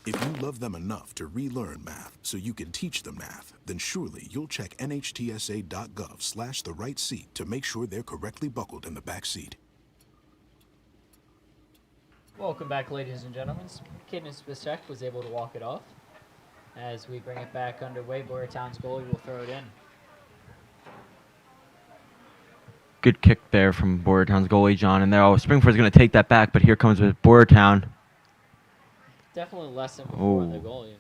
If you love them enough to relearn math so you can teach them math, then surely you'll check nhtsa.gov/the right seat to make sure they're correctly buckled in the back seat. Welcome back, ladies and gentlemen. Caden Spacek was able to walk it off. As we bring it back underway, Boyertown's goalie will throw it in. Good kick there from Boyertown's goalie, John. And there, Springford's going to take that back, but here comes with Boyertown. Definitely less than before the Oh. goalie.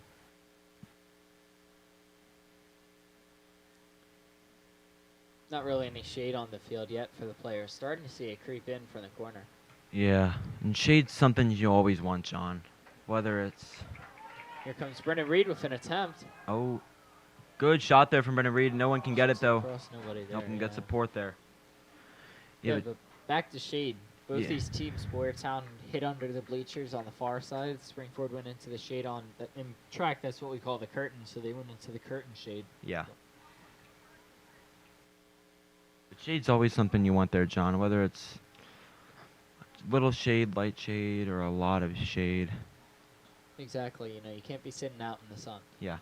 Not really any shade on the field yet for the players. Starting to see it creep in from the corner. Yeah, and shade's something you always want, John. Whether it's... Here comes Brendan Reed with an attempt. Oh, good shot there from Brendan Reed. No one can get it, though. Cross, nobody there. No one can yeah. get support there. Yeah, but back to shade. Both Yeah. these teams, Boyertown hit under the bleachers on the far side. Springford went into the shade on in track. That's what we call the curtain. So they went into the curtain shade. Yeah. But shade's always something you want there, John. Whether it's little shade, light shade, or a lot of shade. Exactly. You know, you can't be sitting out in the sun. Yeah.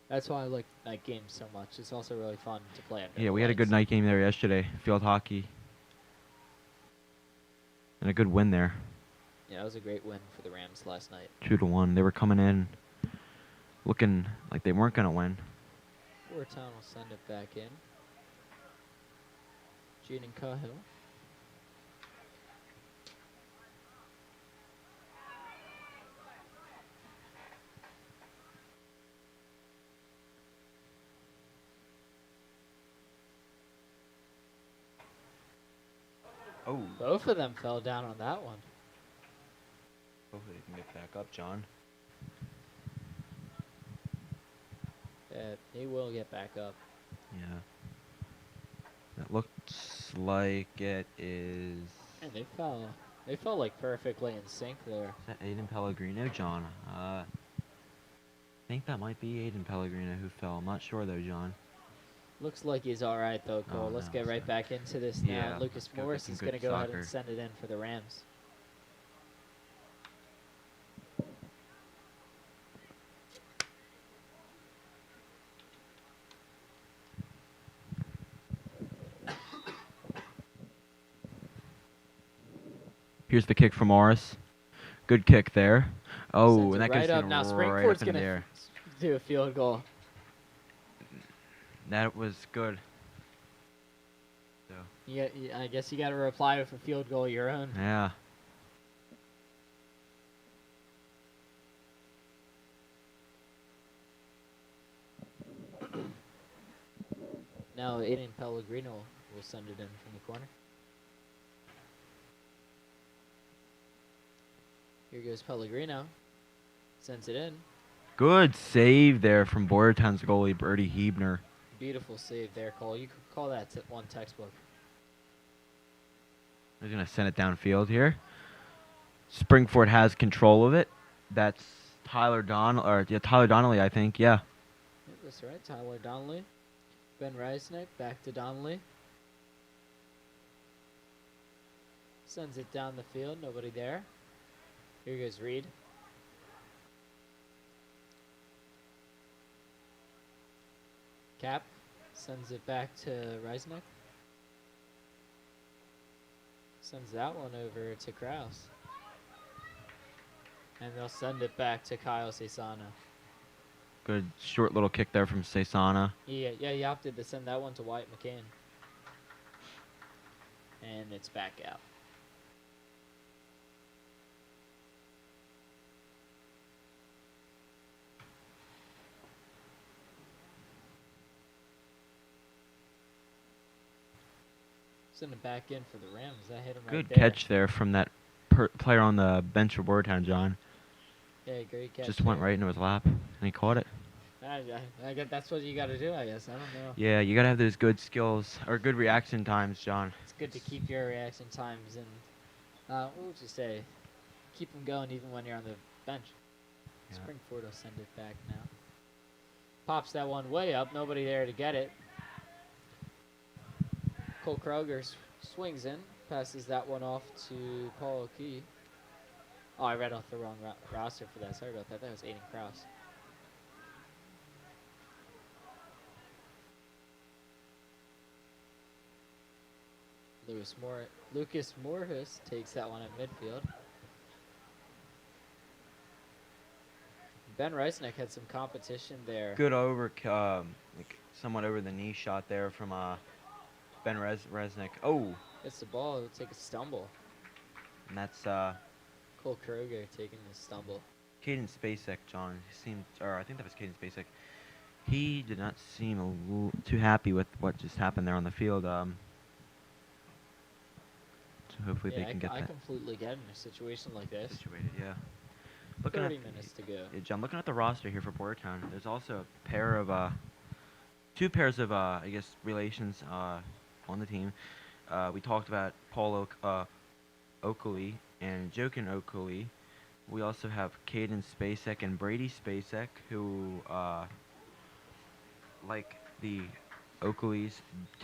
That's why I like night games so much. It's also really fun to play under. Yeah, the we had a good lights. night game there yesterday. Field hockey. And a good win there. Yeah, it was a great win for the Rams last night. 2-1. They were coming in looking like they weren't going to win. Boyertown will send it back in. Jaden Cahill. Oh. Both of them fell down on that one. Hopefully they can get back up, John. Yeah, he will get back up. Yeah. It looks like it is... And they fell. They fell like perfectly in sync there. Is that Aiden Pellegrino, John? I think that might be Aiden Pellegrino who fell. I'm not sure though, John. Looks like he's all right though, Cole. Oh, Let's no, get right so- back into this now. Yeah, Lucas let's go get Morris some is going to good go ahead soccer. and send it in for the Rams. Here's the kick from Morris. Good kick there. Oh, Sends and it that goes right up. Now right Springford's up in going there. to do a field goal. That was good. So, I guess you got to reply with a field goal of your own. yeah. Now Aiden Pellegrino will send it in from the corner. Here goes Pellegrino. Sends it in. Good save there from Boyertown's goalie, Bertie Hebner. Beautiful save there, Cole. You could call that one textbook. He's going to send it downfield here. Springford has control of it. That's Tyler Donnelly, I think. Yeah. Yep, that's right. Tyler Donnelly. Ben Reisnick back to Donnelly. Sends it down the field. Nobody there. Here goes Reed. Cap sends it back to Reisnick. Sends that one over to Kraus. And they'll send it back to Kyle Cesana. Good short little kick there from Cesana. Yeah, he opted to send that one to Wyatt McCain. And it's back out. Send it back in for the Rams. That hit him right Good there. catch there from that player on the bench for Boyertown, John. Yeah, great catch. Just went right into his lap, and he caught it. I guess that's what you got to do, I guess. I don't know. Yeah, you got to have those good skills, or good reaction times, John. It's good to keep your reaction times and, what would you say? Keep them going even when you're on the bench. Yeah. Springford will send it back now. Pops that one way up. Nobody there to get it. Cole Kroger swings in. Passes that one off to Paul O'Kee. Oh, I read off the wrong roster for that. Sorry about that. That was Aiden Krause. Lucas Morris takes that one at midfield. Ben Reisnick had some competition there. Good like somewhat over the knee shot there from Ben Resnick. Oh, It's the ball. It'll take a stumble. and that's Cole Kroger taking the stumble. Caden Spacek, John. He seemed, or I think that was Caden Spacek. He did not seem too happy with what just happened there on the field. So hopefully they can get I that completely get in a situation like this. situated. Yeah. Looking 30 at minutes to go. yeah, John, looking at the roster here for Boyertown, there's also a pair of two pairs of I guess relations on the team. We talked about Paul Oakley and Jokin Oakley. We also have Caden Spacek and Brady Spacek, who like the Oakleys,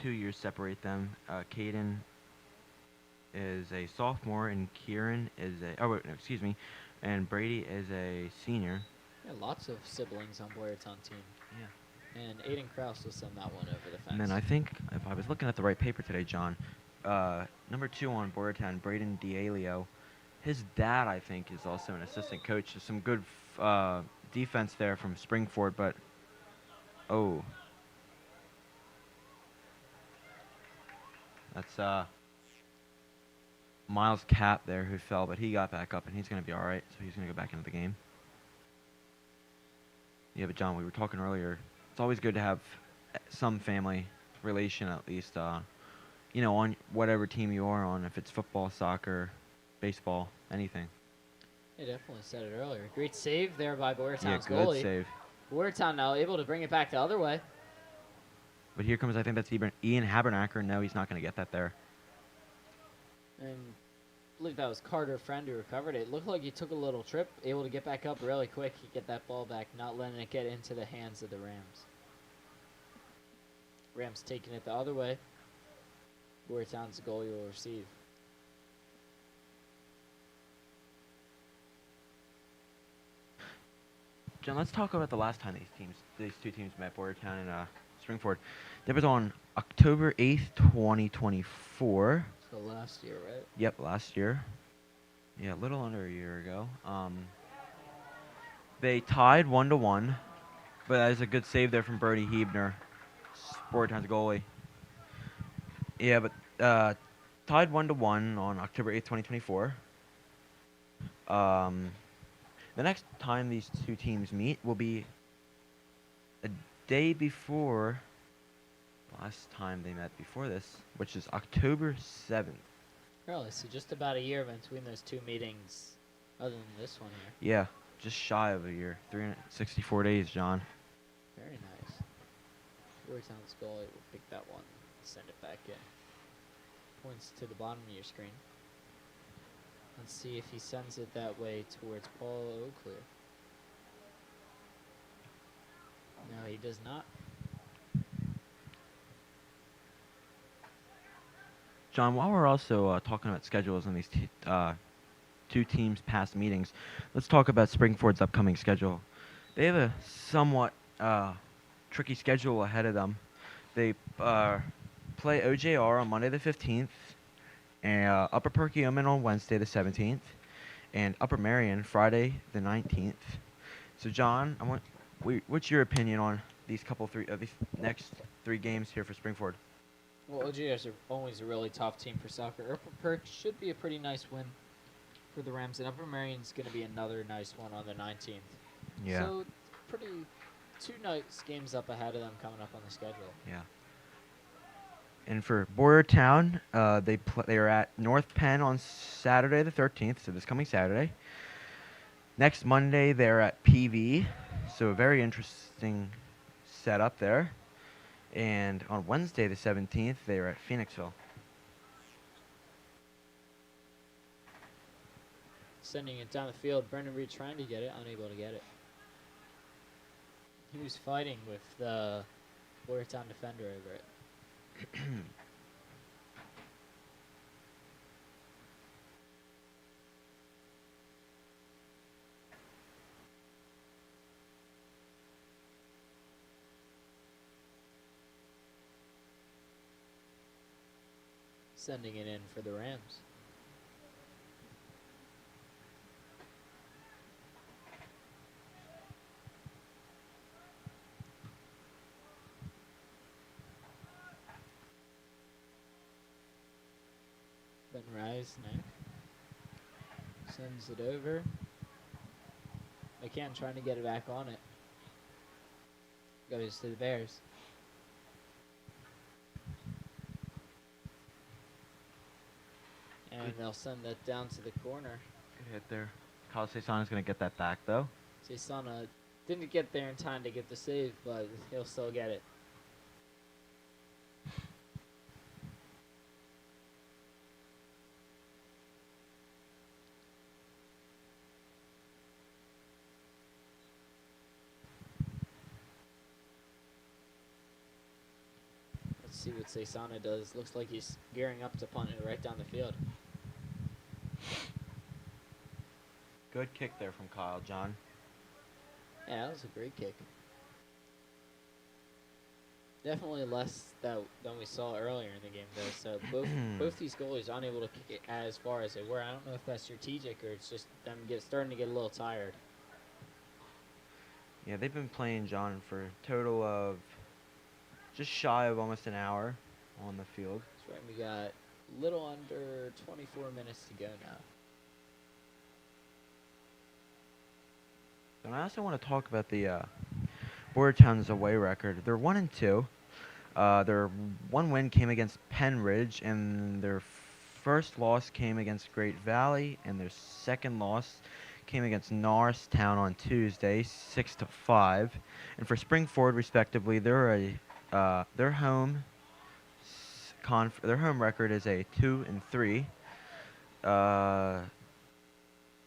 2 years separate them. Caden is a sophomore and Kieran is and Brady is a senior. Yeah, lots of siblings on Boyertown team. Yeah. And Aiden Krause will send that one over the fence. And then I think, if I was looking at the right paper today, John, number 2 on Boyertown, Braden D'Aleo, his dad, I think, is also an assistant coach. There's some good defense there from Springford, but, oh. That's Miles Cap there who fell, but he got back up, and he's going to be all right, so he's going to go back into the game. Yeah, but John, we were talking earlier. It's always good to have some family relation, at least, on whatever team you are on, if it's football, soccer, baseball, anything. They definitely said it earlier. Great save there by Yeah, Boyertown's good goalie. save. Boyertown now able to bring it back the other way. But here comes, I think that's Ian Habernacker. No, he's not going to get that there. And I believe that was Carter Friend who recovered it. It looked like he took a little trip, able to get back up really quick. He get that ball back, not letting it get into the hands of the Rams. Rams taking it the other way. Boyertown's goalie will receive. John, let's talk about the last time these two teams met, Boyertown and Springford. That was on October 8th, 2024. So last year, right? Yep, last year. Yeah, a little under a year ago. They tied 1-1, but that is a good save there from Bernie Hebner, Boyertown's goalie. Yeah, but tied 1-1 on October 8th, 2024. The next time these two teams meet will be a day before the last time they met before this, which is October 7th. Really? So just about a year between those two meetings, other than this one here. Yeah, just shy of a year. 364 days, John. Very nice. Boyertown's goalie will pick that one and send it back in. Points to the bottom of your screen. Let's see if he sends it that way towards Paul Oakley. No, he does not. John, while we're also talking about schedules and these two teams' past meetings, let's talk about Springford's upcoming schedule. They have a somewhat tricky schedule ahead of them. They play OJR on Monday the 15th, Upper Perkiomen on Wednesday the 17th, and Upper Marion Friday the 19th. So, John, what's your opinion on these these next 3 games here for Springford? Well, OGS are always a really tough team for soccer. Upper Perk should be a pretty nice win for the Rams, and Upper Marion's going to be another nice one on the 19th. Yeah. So, pretty 2 nice games up ahead of them coming up on the schedule. Yeah. And for Boyertown, they are at North Penn on Saturday the 13th, so this coming Saturday. Next Monday, they're at PV, so a very interesting setup there. And on Wednesday the 17th, they're at Phoenixville. Sending it down the field. Brendan Reed trying to get it, unable to get it. He was fighting with the Boyertown defender over it. Sending it in for the Rams. Ben Reisnick sends it over. McCann trying to get it back on it. Goes to the Bears. And they'll send that down to the corner. Good hit there. Kyle Cesana's going to get that back, though. Cesana didn't get there in time to get the save, but he'll still get it. Let's see what Cesana does. Looks like he's gearing up to punt it right down the field. Good kick there from Kyle, John. Yeah, that was a great kick. Definitely less than we saw earlier in the game, though. So both these goalies are unable to kick it as far as they were. I don't know if that's strategic or it's just them starting to get a little tired. Yeah, they've been playing, John, for a total of just shy of almost an hour on the field. That's right. We got a little under 24 minutes to go now. And I also want to talk about the Boyertown's away record. They're 1-2. Their one win came against Penn Ridge, and their first loss came against Great Valley, and their second loss came against Norristown on Tuesday, 6-5. And for Springford, respectively, their home record is a 2-3.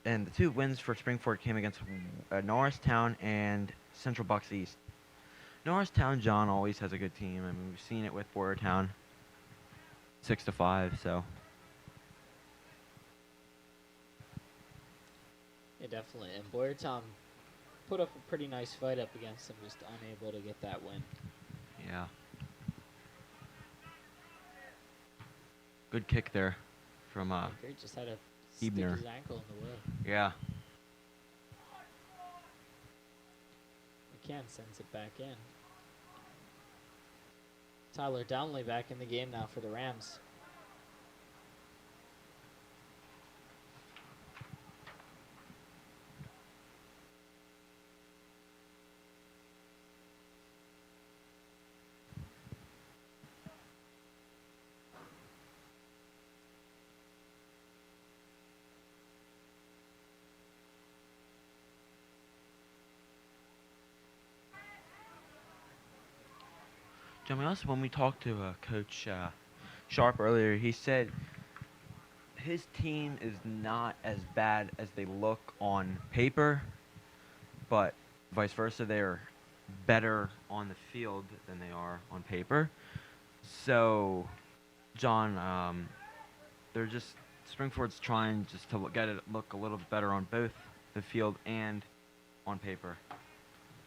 And the 2 wins for Springford came against Norristown and Central Bucks East. Norristown, John, always has a good team. I mean, we've seen it with Boyertown, 6-5. So. Yeah, definitely. And Boyertown put up a pretty nice fight up against them, just unable to get that win. Yeah. Good kick there from Baker just had to stick Ebner. his ankle in the way. Yeah. McCann sends it back in. Tyler Downley back in the game now for the Rams. John, when we talked to Coach Sharp earlier, he said his team is not as bad as they look on paper, but vice versa, they're better on the field than they are on paper. So, John, Springford's trying just to get it look a little better on both the field and on paper.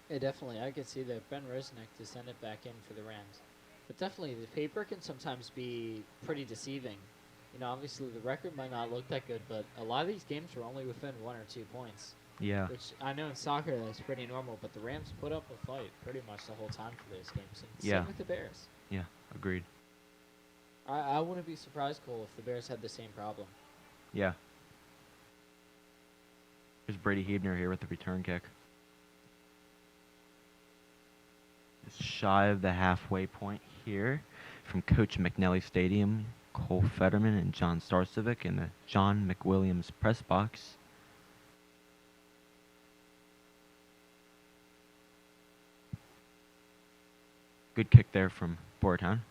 Yeah, definitely. I could see that Ben Resnick to send it back in for the Rams. But definitely, the paper can sometimes be pretty deceiving. You know, obviously the record might not look that good, but a lot of these games were only within 1 or 2 points. Yeah. Which I know in soccer that's pretty normal, but the Rams put up a fight pretty much the whole time for those games. And Yeah. same with the Bears. Yeah. Agreed. I wouldn't be surprised, Cole, if the Bears had the same problem. Yeah. There's Brady Hebner here with the return kick. Just shy of the halfway point here from Coach McNally Stadium. Cole Fetterman and John Starcevic in the John McWilliams press box. Good kick there from Boyertown.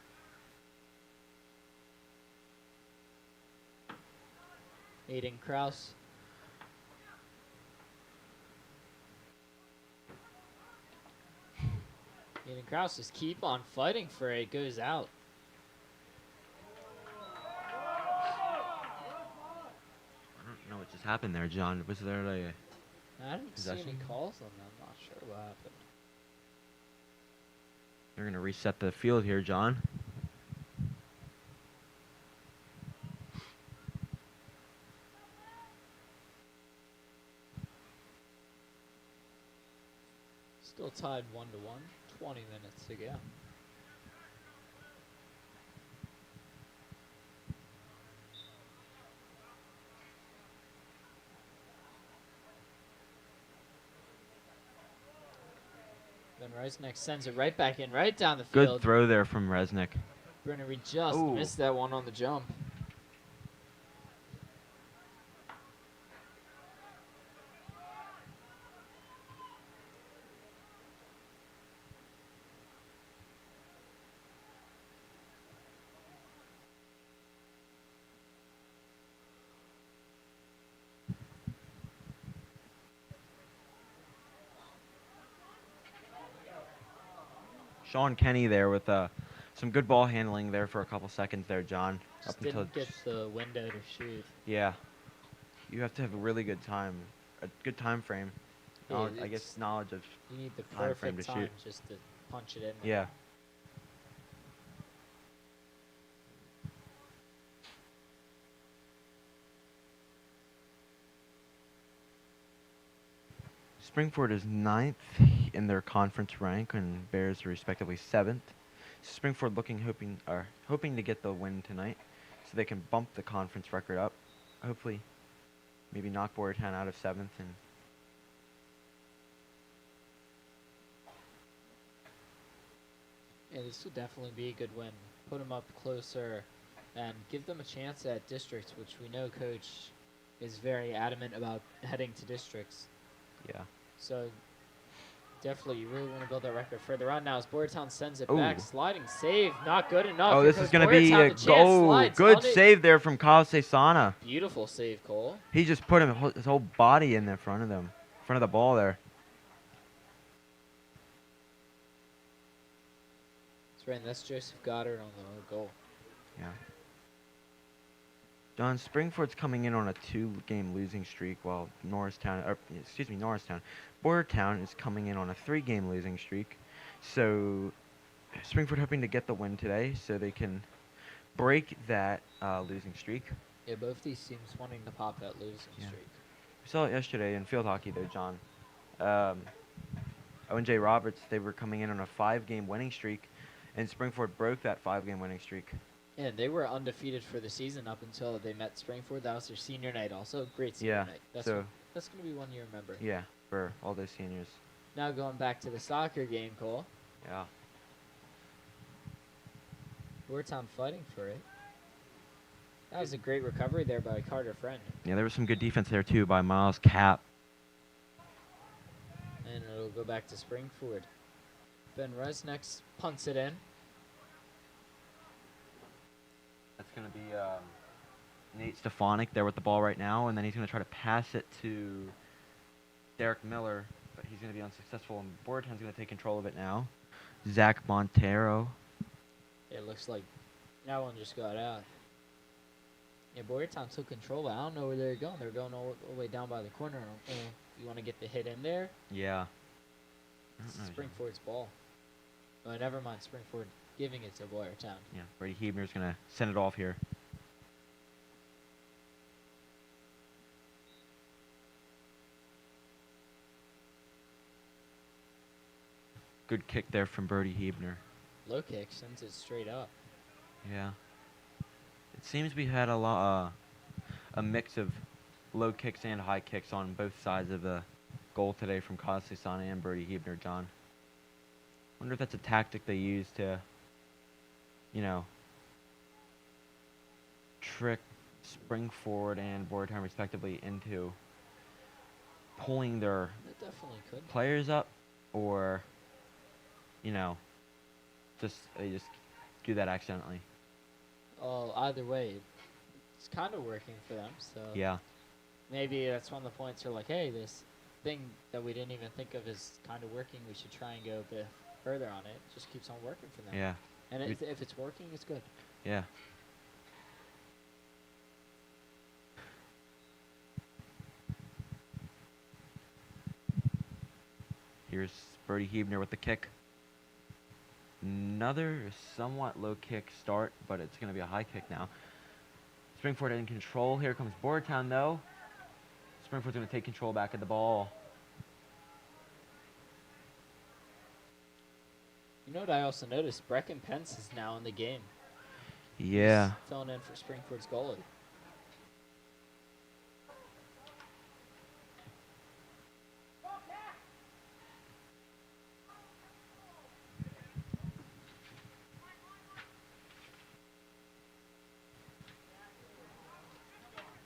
Aiden Kraus. Aiden Kraus just keep on fighting for it. Goes out. I don't know what just happened there, John. Was there a... I didn't see any Possession? calls on them. Not sure what happened. They're going to reset the field here, John. Still tied 1-1. 20 minutes to go. Ben Reisnick sends it right back in, right down the Good field. throw there from Resnick. Brennan Reed just Ooh. missed that one on the jump. Sean Kenny there with some good ball handling there for a couple seconds there, John. Just didn't get the window to shoot. Yeah. You have to have a really good time, a good time frame. Yeah, I guess it's- knowledge of... You need the Time frame perfect to time shoot. just to punch it in. Yeah. Springford is 9th in their conference rank, and Bears are respectively 7th. Springford hoping to get the win tonight, so they can bump the conference record up. Hopefully, maybe knock Boyertown out of 7th and... Yeah, this would definitely be a good win. Put them up closer and give them a chance at districts, which we know Coach is very adamant about heading to districts. Yeah. So definitely you really want to build that record further on. Now as Boyertown sends it Ooh. back, sliding save, not good enough. Oh, Here this is goes going to be Boyertown, a the chance slides good on it. save there from Kyle Cesana. Beautiful save, Cole. He just put his whole body in the front of the ball there. That's right, and that's Joseph Goddard on the goal. Yeah. John, Springford's coming in on a 2-game losing streak, while Norristown, Boyertown is coming in on a 3-game losing streak. So Springford hoping to get the win today, so they can break that losing streak. Yeah, both these teams wanting to pop that losing Yeah. streak. We saw it yesterday in field hockey, though, John. O&J Roberts, they were coming in on a 5-game winning streak, and Springford broke that 5-game winning streak. Yeah, they were undefeated for the season up until they met Springford. That was their senior night also. Great senior Yeah, night. That's so- that's going to be one you remember. Yeah, for all those seniors. Now going back to the soccer game, Cole. Yeah. Boyertown fighting for it. That was a great recovery there by Carter Friend. Yeah, there was some good defense there, too, by Miles Cap. And it'll go back to Springford. Ben Resnick punts it in. That's going to be Nate Stefanik there with the ball right now, and then he's going to try to pass it to Derek Miller, but he's going to be unsuccessful, and Boyertown's going to take control of it now. Zach Montero. It looks like that one just got out. Yeah, Boyertown took control, but I don't know where they're going. They're going all the way down by the corner. You want to get the hit in there? Yeah. It's Springford's ball. Oh, never mind. Springford giving it to Boyertown. Yeah, Brady Hebner's going to send it off here. Good kick there from Birdie Hebner. Low kick sends it straight up. Yeah. It seems we had a mix of low kicks and high kicks on both sides of the goal today from Cosley Sana and Birdie Hebner, John. Wonder if that's a tactic they use to, you know, trick Springford and Boyertown respectively into pulling their It definitely could. players up, or, you know, they just do that accidentally. Well, either way, it's kind of working for them. So Yeah. maybe that's one of the points. They're like, hey, this thing that we didn't even think of is kind of working. We should try and go a bit further on it. Just keeps on working for them. Yeah. And We- if it's working, it's good. Yeah. Here's Birdie Hebner with the kick. Another somewhat low kick start, but it's going to be a high kick now. Springford in control. Here comes Boyertown, though. Springford's going to take control back of the ball. You know what I also noticed? Brecken Pence is now in the game. Yeah. He's filling in for Springford's goalie.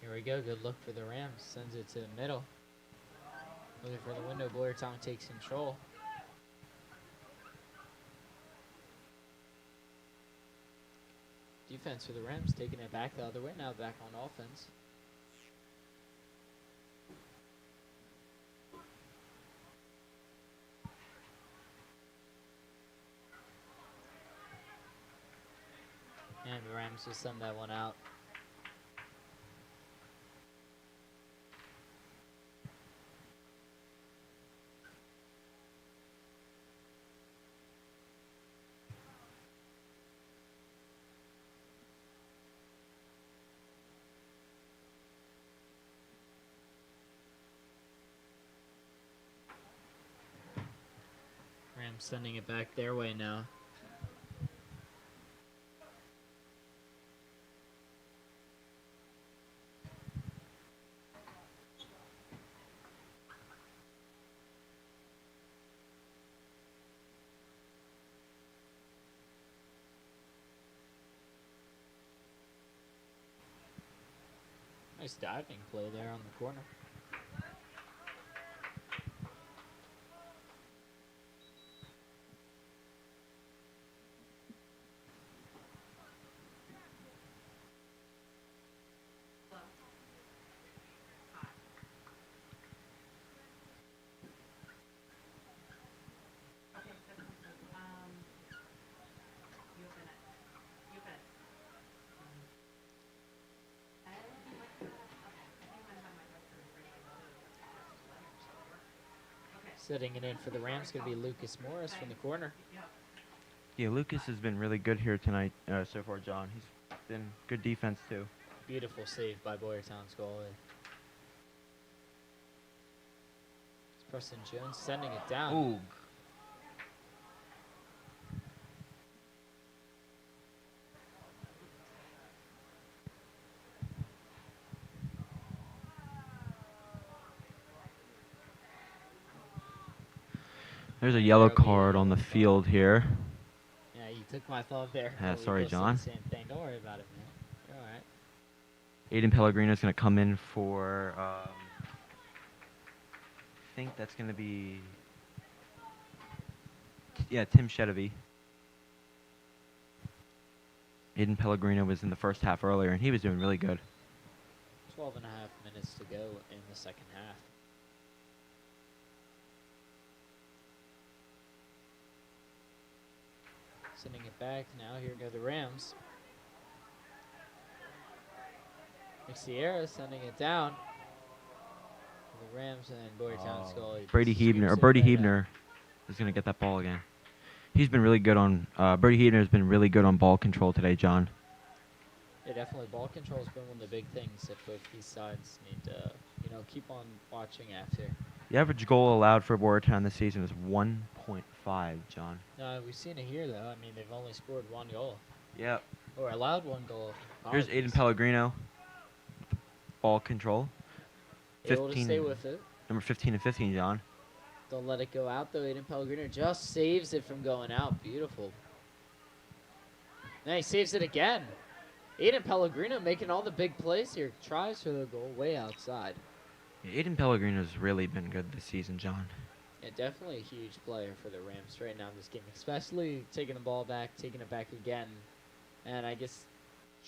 Here we go. Good look for the Rams. Sends it to the middle. Looking for the window. Boyertown takes control. Defense for the Rams, taking it back the other way. Now back on offense. And the Rams will send that one out. Rams sending it back their way now. Nice diving play there on the corner. Setting it in for the Rams, going to be Lucas Morris from the corner. Yeah, Lucas has been really good here tonight so far, John. He's been good defense, too. Beautiful save by Boyertown's goalie. It's Preston Jones sending it down. Ooh. There's a yellow There'll be a card on the yellow field here. Yeah, you took my thought there. Yeah, But we sorry, both said John. the same thing. Don't worry about it, man. You're all right. Aiden Pellegrino's going to come in for, I think that's going to be, yeah, Tim Shedovy. Aiden Pellegrino was in the first half earlier, and he was doing really good. 12 and a half minutes to go in the second half. Sending it back. Now here go the Rams. Sierra sending it down. The Rams and Boyertown's goalie. Brady scoops Hebner, or it Birdie right out. Hebner is going to get that ball again. He's been really good on, Birdie Hebner has been really good on ball control today, John. Yeah, definitely. Ball control has been one of the big things that both these sides need to, keep on watching after. The average goal allowed for Boyertown this season is 1.5. 5, John. We've seen it here, though. I mean, they've only scored 1 goal. Yep. Or allowed 1 goal. Here's Aiden Apologies. Pellegrino. Ball control. Able to stay with it. Number 15 and 15, John. Don't let it go out, though. Aiden Pellegrino just saves it from going out. Beautiful. Now he saves it again. Aiden Pellegrino making all the big plays here. Tries for the goal way outside. Yeah, Aiden Pellegrino's really been good this season, John. Yeah, definitely a huge player for the Rams right now in this game, especially taking the ball back, taking it back again. And I guess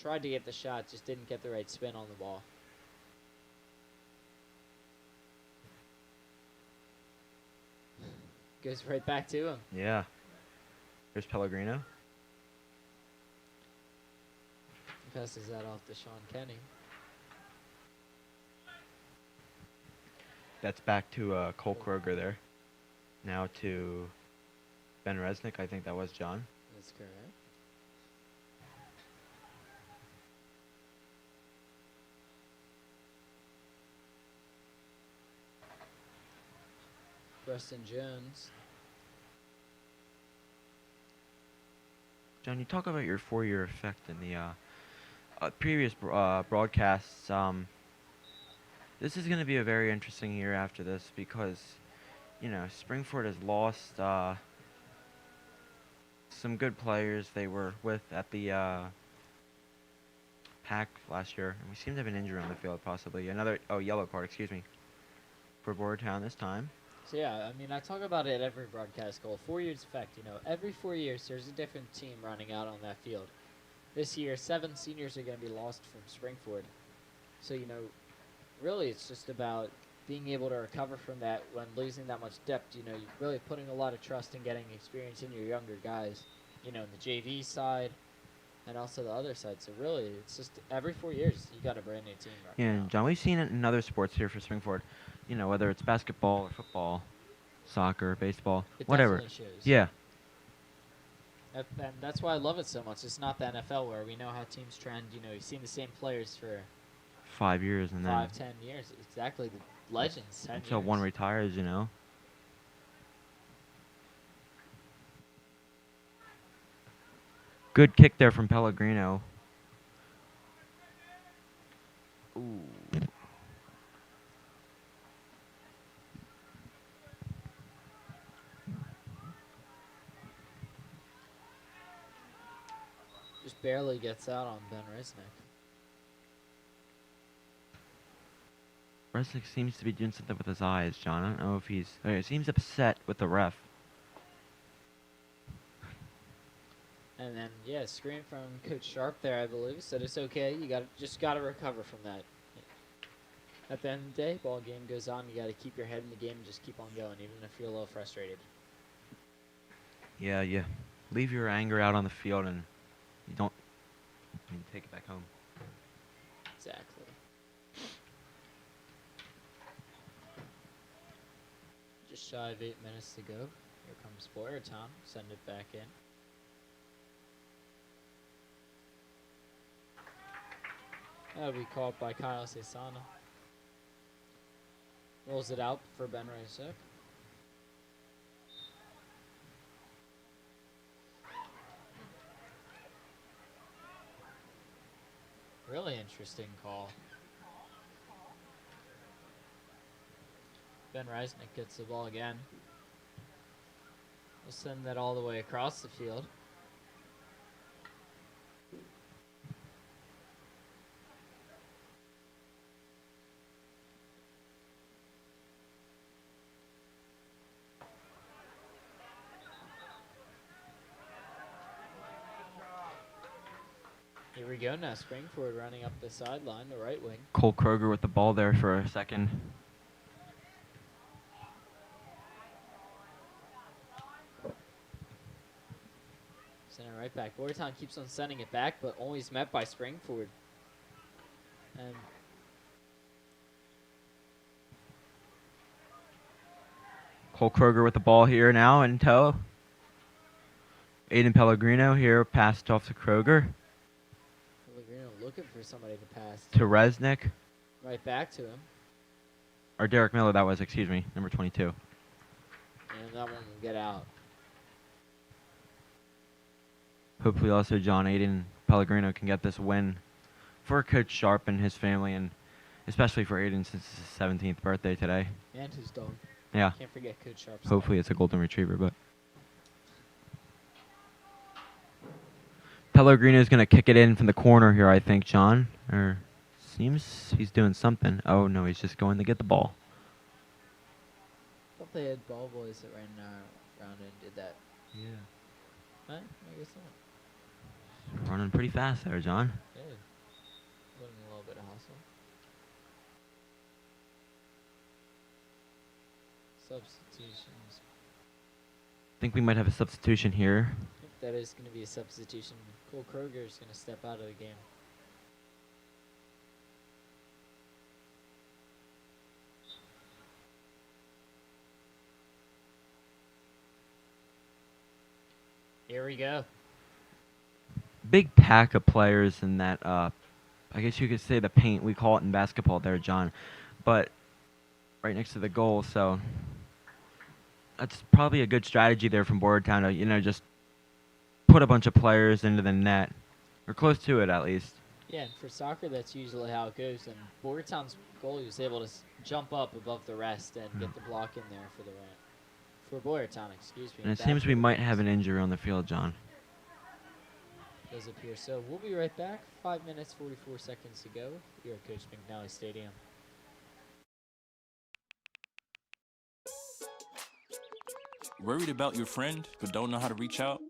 tried to get the shot, just didn't get the right spin on the ball. Goes right back to him. Yeah. Here's Pellegrino. Passes that off to Sean Kenny. That's back to Cole Kroger there. Now to Ben Resnick. I think that was John. That's correct. Preston Jones. John, you talk about your 4-year effect in the previous broadcasts. This is going to be a very interesting year after this because, you know, Springford has lost some good players they were with at the pack last year. And we seem to have an injury on the field, possibly. Another, yellow card, excuse me, for Boyertown this time. So yeah, I mean, I talk about it every broadcast goal. 4 years effect, you know, every 4 years there's a different team running out on that field. This year, 7 seniors are going to be lost from Springford. So, you know, really it's just about being able to recover from that when losing that much depth. You know, you're really putting a lot of trust in getting experience in your younger guys, you know, in the JV side and also the other side. So really, it's just every 4 years you got a brand new team right Yeah, now. John, we've seen it in other sports here for Springford. You know, whether it's basketball or football, soccer, baseball, It whatever. definitely shows. Yeah. And that's why I love it so much. It's not the NFL where we know how teams trend. You know, you've seen the same players for 5 years and 5, then 10 years. Exactly, the legends. 10 until years. one retires, you know. Good kick there from Pellegrino. Ooh. Just barely gets out on Ben Resnick. Resnick seems to be doing something with his eyes, John. I don't know if he's... he seems upset with the ref. And then, yeah, screen from Coach Sharp there, I believe. Said it's okay. You just got to recover from that. At the end of the day, ball game goes on. You got to keep your head in the game and just keep on going, even if you're a little frustrated. Yeah, yeah. Leave your anger out on the field and you don't take it back home. Exactly. Just shy of 8 minutes to go. Here comes Boyertown. Send it back in. That'll be caught by Kyle Cesana. Rolls it out for Ben Resnick. Really interesting call. Ben Resnick gets the ball again. We'll send that all the way across the field. Here we go now. Springford running up the sideline, the right wing. Cole Kroger with the ball there for a second. Send it right back. Boyertown keeps on sending it back, but always met by Springford. And Cole Kroger with the ball here now in tow. Aiden Pellegrino here, passed off to Kroger. Pellegrino looking for somebody to pass. To Resnick. Right back to him. Or Derek Miller, that was, excuse me, number 22. And that one will get out. hopefully also John Aiden Pellegrino can get this win for Coach Sharp and his family, and especially for Aiden since it's his 17th birthday today. And his dog. Yeah. Can't forget Coach Sharp's Hopefully dog. it's a golden retriever, but Pellegrino's going to kick it in from the corner here, I think, John. Or seems he's doing something. Oh, no, he's just going to get the ball. I thought they had ball boys that ran around and did that. Yeah. Huh? I guess not. Running pretty fast there, John. Yeah. Putting a little bit of hustle. Substitutions. I think we might have a substitution here. I think that is going to be a substitution. Cole Kroger is going to step out of the game. Here we go. Big pack of players in that, I guess you could say the paint. We call it in basketball there, John. But right next to the goal, so that's probably a good strategy there from Boyertown to, just put a bunch of players into the net, or close to it at least. Yeah, and for soccer, that's usually how it goes. And Boyertown's goalie was able to jump up above the rest and get the block in there for the for Boyertown, excuse me. And it Bad seems for we the might Rams. have an injury on the field, John. Does appear so. We'll be right back. 5 minutes, 44 seconds to go here at Coach McNally Stadium. Worried about your friend but don't know how to reach out?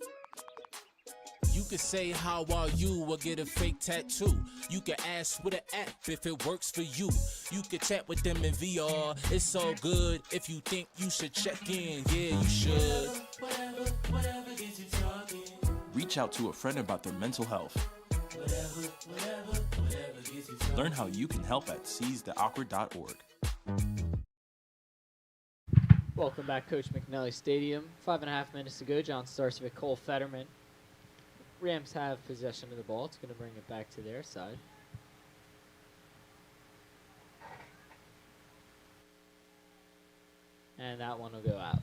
You could say how are you or get a fake tattoo. You could ask with an app if it works for you. You could chat with them in VR. It's so good. If you think you should check in, yeah, you should. Whatever gets you talking. Reach out to a friend about their mental health. Whatever gets you talking. Learn how you can help at seizetheawkward.org. Welcome back, Coach McNally Stadium. 5.5 minutes to go. John starts with Cole Fetterman. Rams have possession of the ball. It's going to bring it back to their side. And that one will go out.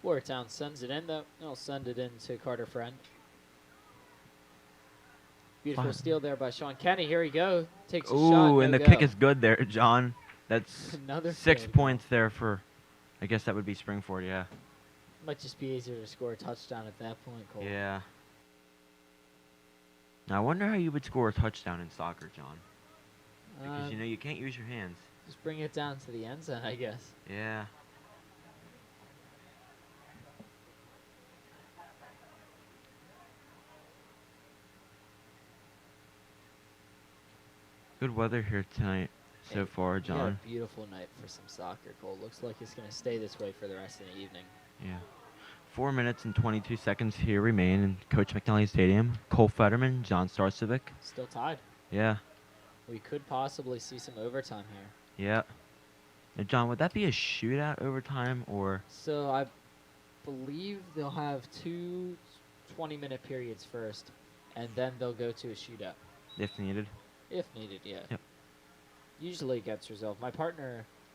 Boyertown sends it in, though. They'll send it in to Carter Friend. Beautiful steal there by Sean Kenny. Here we go. Takes a shot. Ooh, and no the go. kick is good there, John. That's Another 6 field points there for, I guess that would be Springford, yeah. Might just be easier to score a touchdown at that point, Cole. Yeah. Now, I wonder how you would score a touchdown in soccer, John. Because, you can't use your hands. Just bring it down to the end zone, I guess. Yeah. Good weather here tonight so far, We had John. a beautiful night for some soccer, Cole. Looks like it's going to stay this way for the rest of the evening. Yeah. 4 minutes and 22 seconds here remain in Coach McNally Stadium. Cole Fetterman, John Starcevic. Still tied. Yeah. We could possibly see some overtime here. Yeah. Now, John, would that be a shootout overtime or? So I believe they'll have two 20-minute periods first, and then they'll go to a shootout. If needed. If needed, yeah. Yep. Usually it gets resolved. My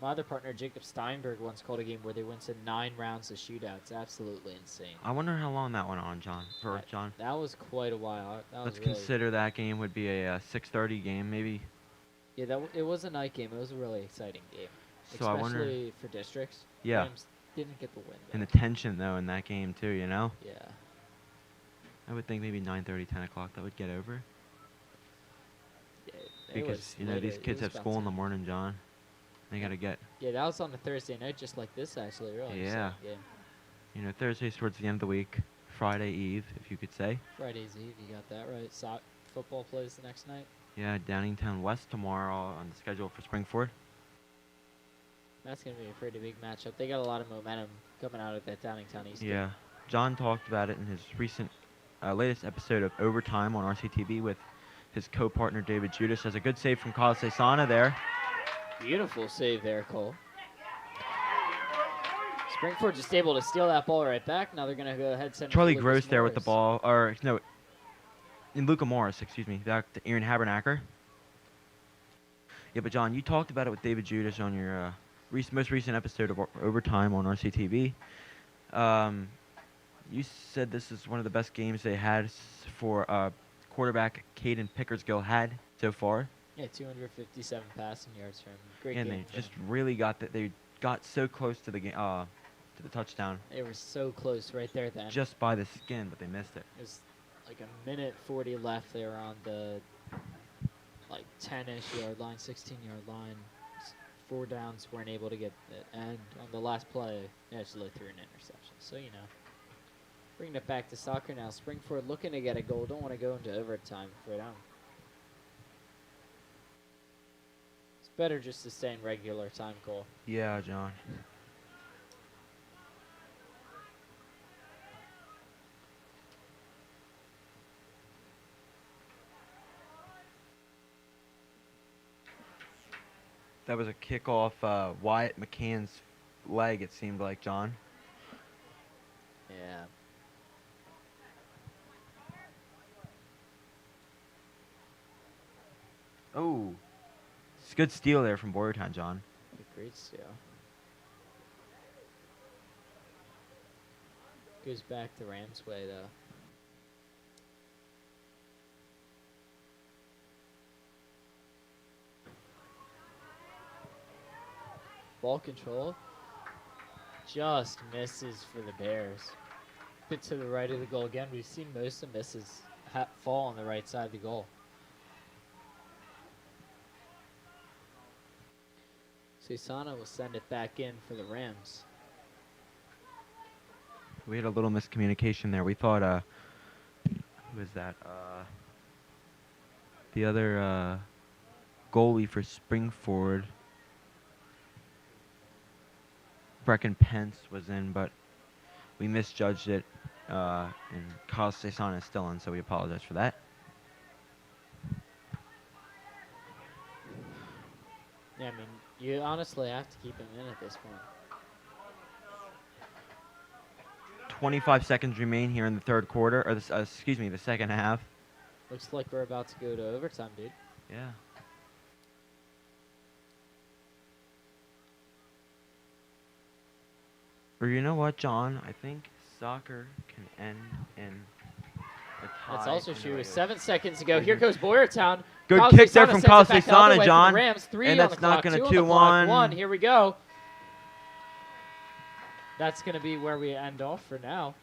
other partner, Jacob Steinberg, once called a game where they went to 9 rounds of shootouts. Absolutely insane. I wonder how long that went on, John. John. That was quite a while. That Let's was really, consider that game would be a 6:30 game, maybe. Yeah, it was a night game. It was a really exciting game. So I wonder. Especially for districts. Yeah. Rams didn't get the win. And the though. tension though in that game too, Yeah. I would think maybe 9:30, 10 o'clock that would get over. Yeah, it Because was these later. kids It was have school about in the 10. morning, John. They gotta get. Yeah, that was on a Thursday night, just like this, actually. Really. Yeah. So, yeah. Thursday's towards the end of the week. Friday Eve, if you could say. Friday's Eve, you got that right. Football plays the next night. Yeah, Downingtown West tomorrow on the schedule for Springford. That's going to be a pretty big matchup. They got a lot of momentum coming out of that Downingtown East. Yeah. John talked about it in his latest episode of Overtime on RCTV with his co-partner David Judas. Has a good save from Kyle Cesana there. Beautiful save there, Cole. Springford just able to steal that ball right back. Now they're going to go ahead and send it to Charlie Lucas Gross there with the Morris. ball, or no, in Luca Morris, excuse me, back to Aaron Habernacker. Yeah, but John, you talked about it with David Judas on your most recent episode of Overtime on RCTV. You said this is one of the best games they had for quarterback Caden Pickersgill had so far. Yeah, 257 passing yards for him. Great And game they for just him. really got that. They got so close to the game, to the touchdown. They were so close right there then. Just by the skin, but they missed it. It was like a minute 40 left. They were on the like 10-ish yard line, 16-yard line. 4 downs, weren't able to get it. And on the last play, they actually threw an interception. So, you know, bringing it back to soccer now. Springford looking to get a goal. Don't want to go into overtime for them. It's better just to stay in regular time, Cole. Yeah, John. That was a kick off Wyatt McCann's leg, it seemed like, John. Yeah. Oh. It's a good steal there from Boyertown, John. A great steal. Goes back the Rams' way, though. Ball control. Just misses for the Bears. Bit to the right of the goal again. We've seen most of the misses fall on the right side of the goal. Susana will send it back in for the Rams. We had a little miscommunication there. We thought, who was that? The other goalie for Springford, Brecken Pence, was in, but we misjudged it, and Kyle Cesana is still in, so we apologize for that. Yeah, I mean, you honestly have to keep him in at this point. 25 seconds remain here in the third quarter, or the second half. Looks like we're about to go to overtime, dude. Yeah. Or you know what, John? I think soccer can end in a tie. That's also in the true. regular 7 seconds to go. Here goes Boyertown. Good Kyle kick there Cesana from sends Kyle it back out the Cesana, way for John. the Rams. 3 And on that's the not clock, gonna 2 on the clock, 2-1. 1. Here we go. That's going to be where we end off for now.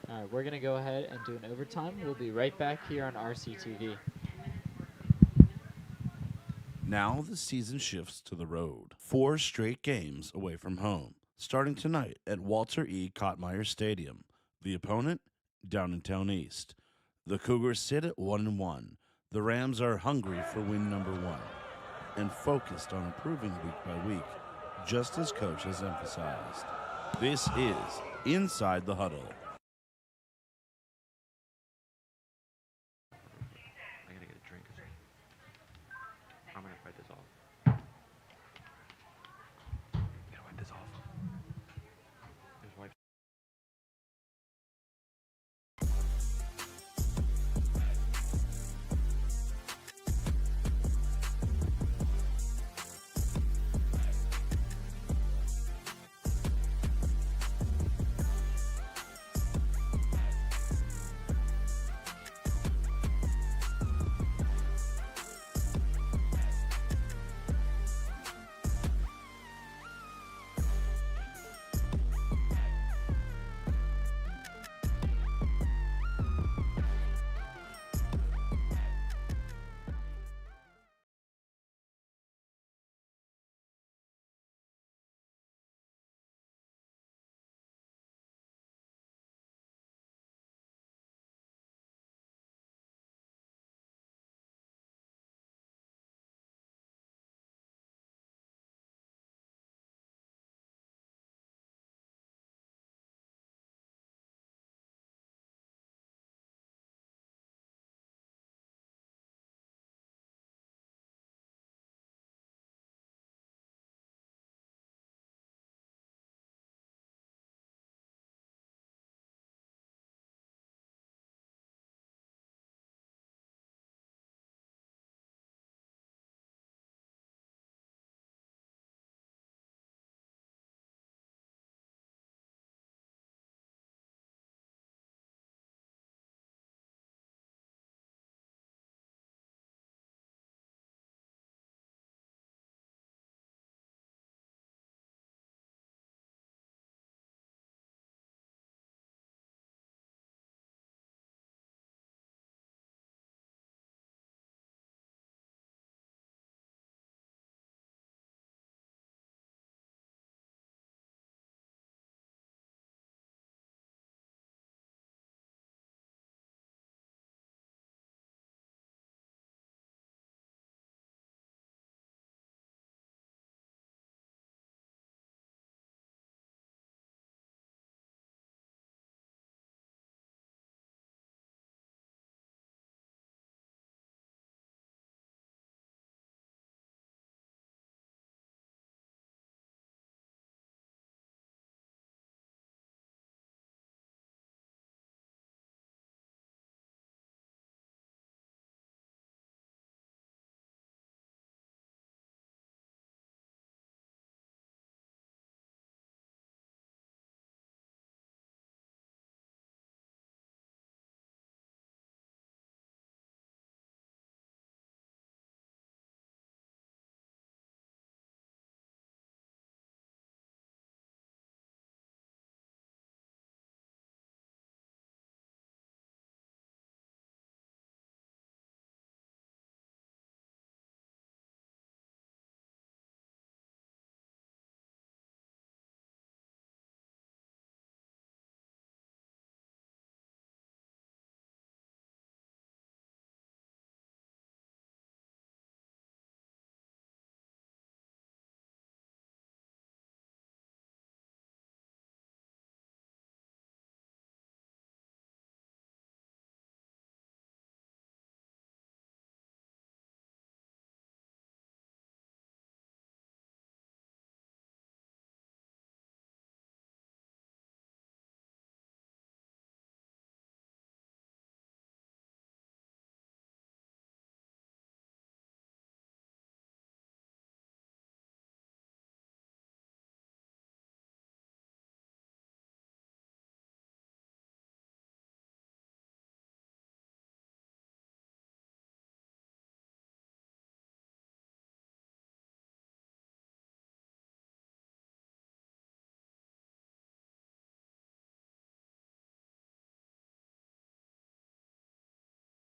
All right, we're going to go ahead and do an overtime. We'll be right back here on RCTV. Now the season shifts to the road. 4 straight games away from home, starting tonight at Walter E. Kottmeyer Stadium. The opponent, Downtown East. The Cougars sit at 1-1. The Rams are hungry for win number 1 and focused on improving week by week, just as coach has emphasized. This is Inside the Huddle. I gotta get a drink. I'm gonna wipe this off. Gotta wipe this off. Just wipe.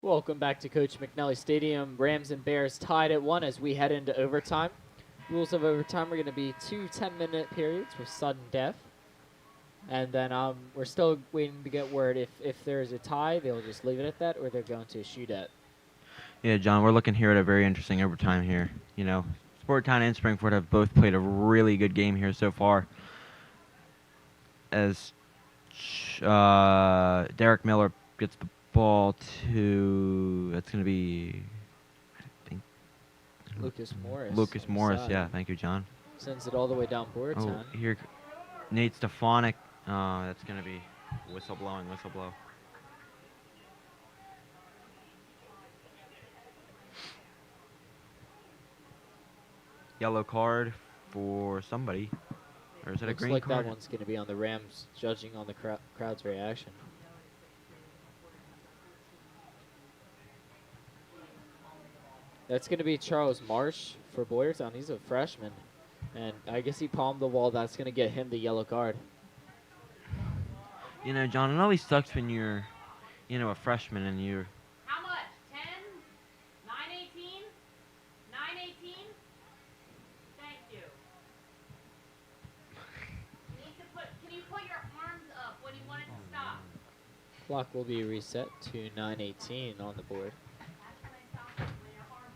Welcome back to Coach McNally Stadium. Rams and Bears tied at 1 as we head into overtime. Rules of overtime are going to be 2 10-minute periods with sudden death. And then we're still waiting to get word if there's a tie, they'll just leave it at that, or they're going to shoot at. Yeah, John, we're looking here at a very interesting overtime here. You know, Boyertown and Springford have both played a really good game here so far. As Derek Miller gets the ball to, that's going to be, I think, Lucas Morris. Lucas on the Morris, side. yeah, thank you, John. Sends it all the way down Boyertown. Oh, here, Nate Stefanik, that's going to be whistle blow. Yellow card for somebody. Or is it a Looks green like card? that one's going to be on the Rams, judging on the crowd's reaction. That's going to be Charles Marsh for Boyertown. He's a freshman. And I guess he palmed the wall. That's going to get him the yellow card. You know, John, it always sucks when you're, a freshman and you're. How much? 10? 918? 918? Thank you. Can you put your arms up when you want it to stop? Clock will be reset to 9:18 on the board. That's when I stop it, when your arms.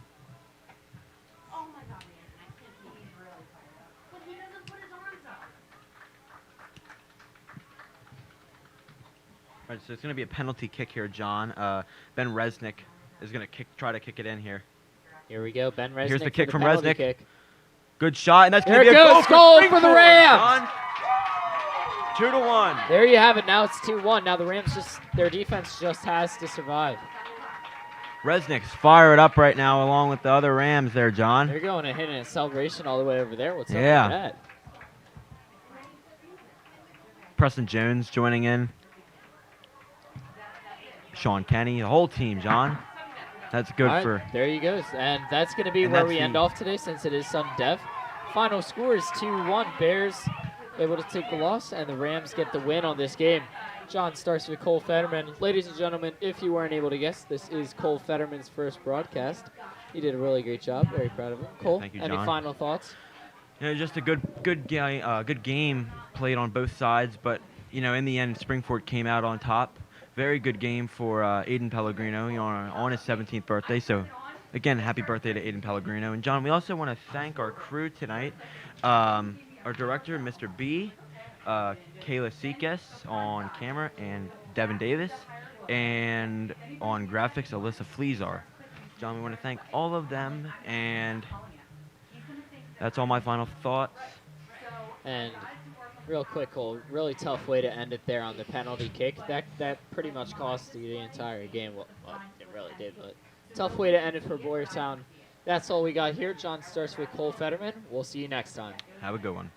Oh my God, man, I can't believe he's really fired up. But he doesn't put his arms up. All right, so it's going to be a penalty kick here, John. Ben Resnick is going to try to kick it in here. Here we go. Ben Resnick. Here's the for kick from penalty Resnick. kick. Good shot, and that's going There to be it a goes. goal Goal for the Springford, Rams. John. 2-1. There you have it. Now it's 2-1. Now the Rams their defense just has to survive. Resnick's fired up right now along with the other Rams there, John. They're going to hit a celebration all the way over there. What's up Yeah. with that? Preston Jones joining in. Sean Kenny, the whole team, John. That's good All right, for. there you go. And that's going to be And where that's we end the- off today since it is sudden death. Final score is 2-1. Bears able to take the loss, and the Rams get the win on this game. John starts with Cole Fetterman. Ladies and gentlemen, if you weren't able to guess, this is Cole Fetterman's first broadcast. He did a really great job. Very proud of him. Cole, thank you, any John. final thoughts? Just a good game played on both sides, but in the end, Springford came out on top. Very good game for Aiden Pellegrino, on his 17th birthday. So, again, happy birthday to Aiden Pellegrino. And John, we also want to thank our crew tonight. Our director, Mr. B, Kayla Sikes on camera, and Devin Davis, and on graphics, Alyssa Fleazar. John, we want to thank all of them, and that's all my final thoughts. And real quick, Cole, really tough way to end it there on the penalty kick. That pretty much cost you the entire game. Well, it really did, but tough way to end it for Boyertown. That's all we got here. John starts with Cole Fetterman. We'll see you next time. Have a good one.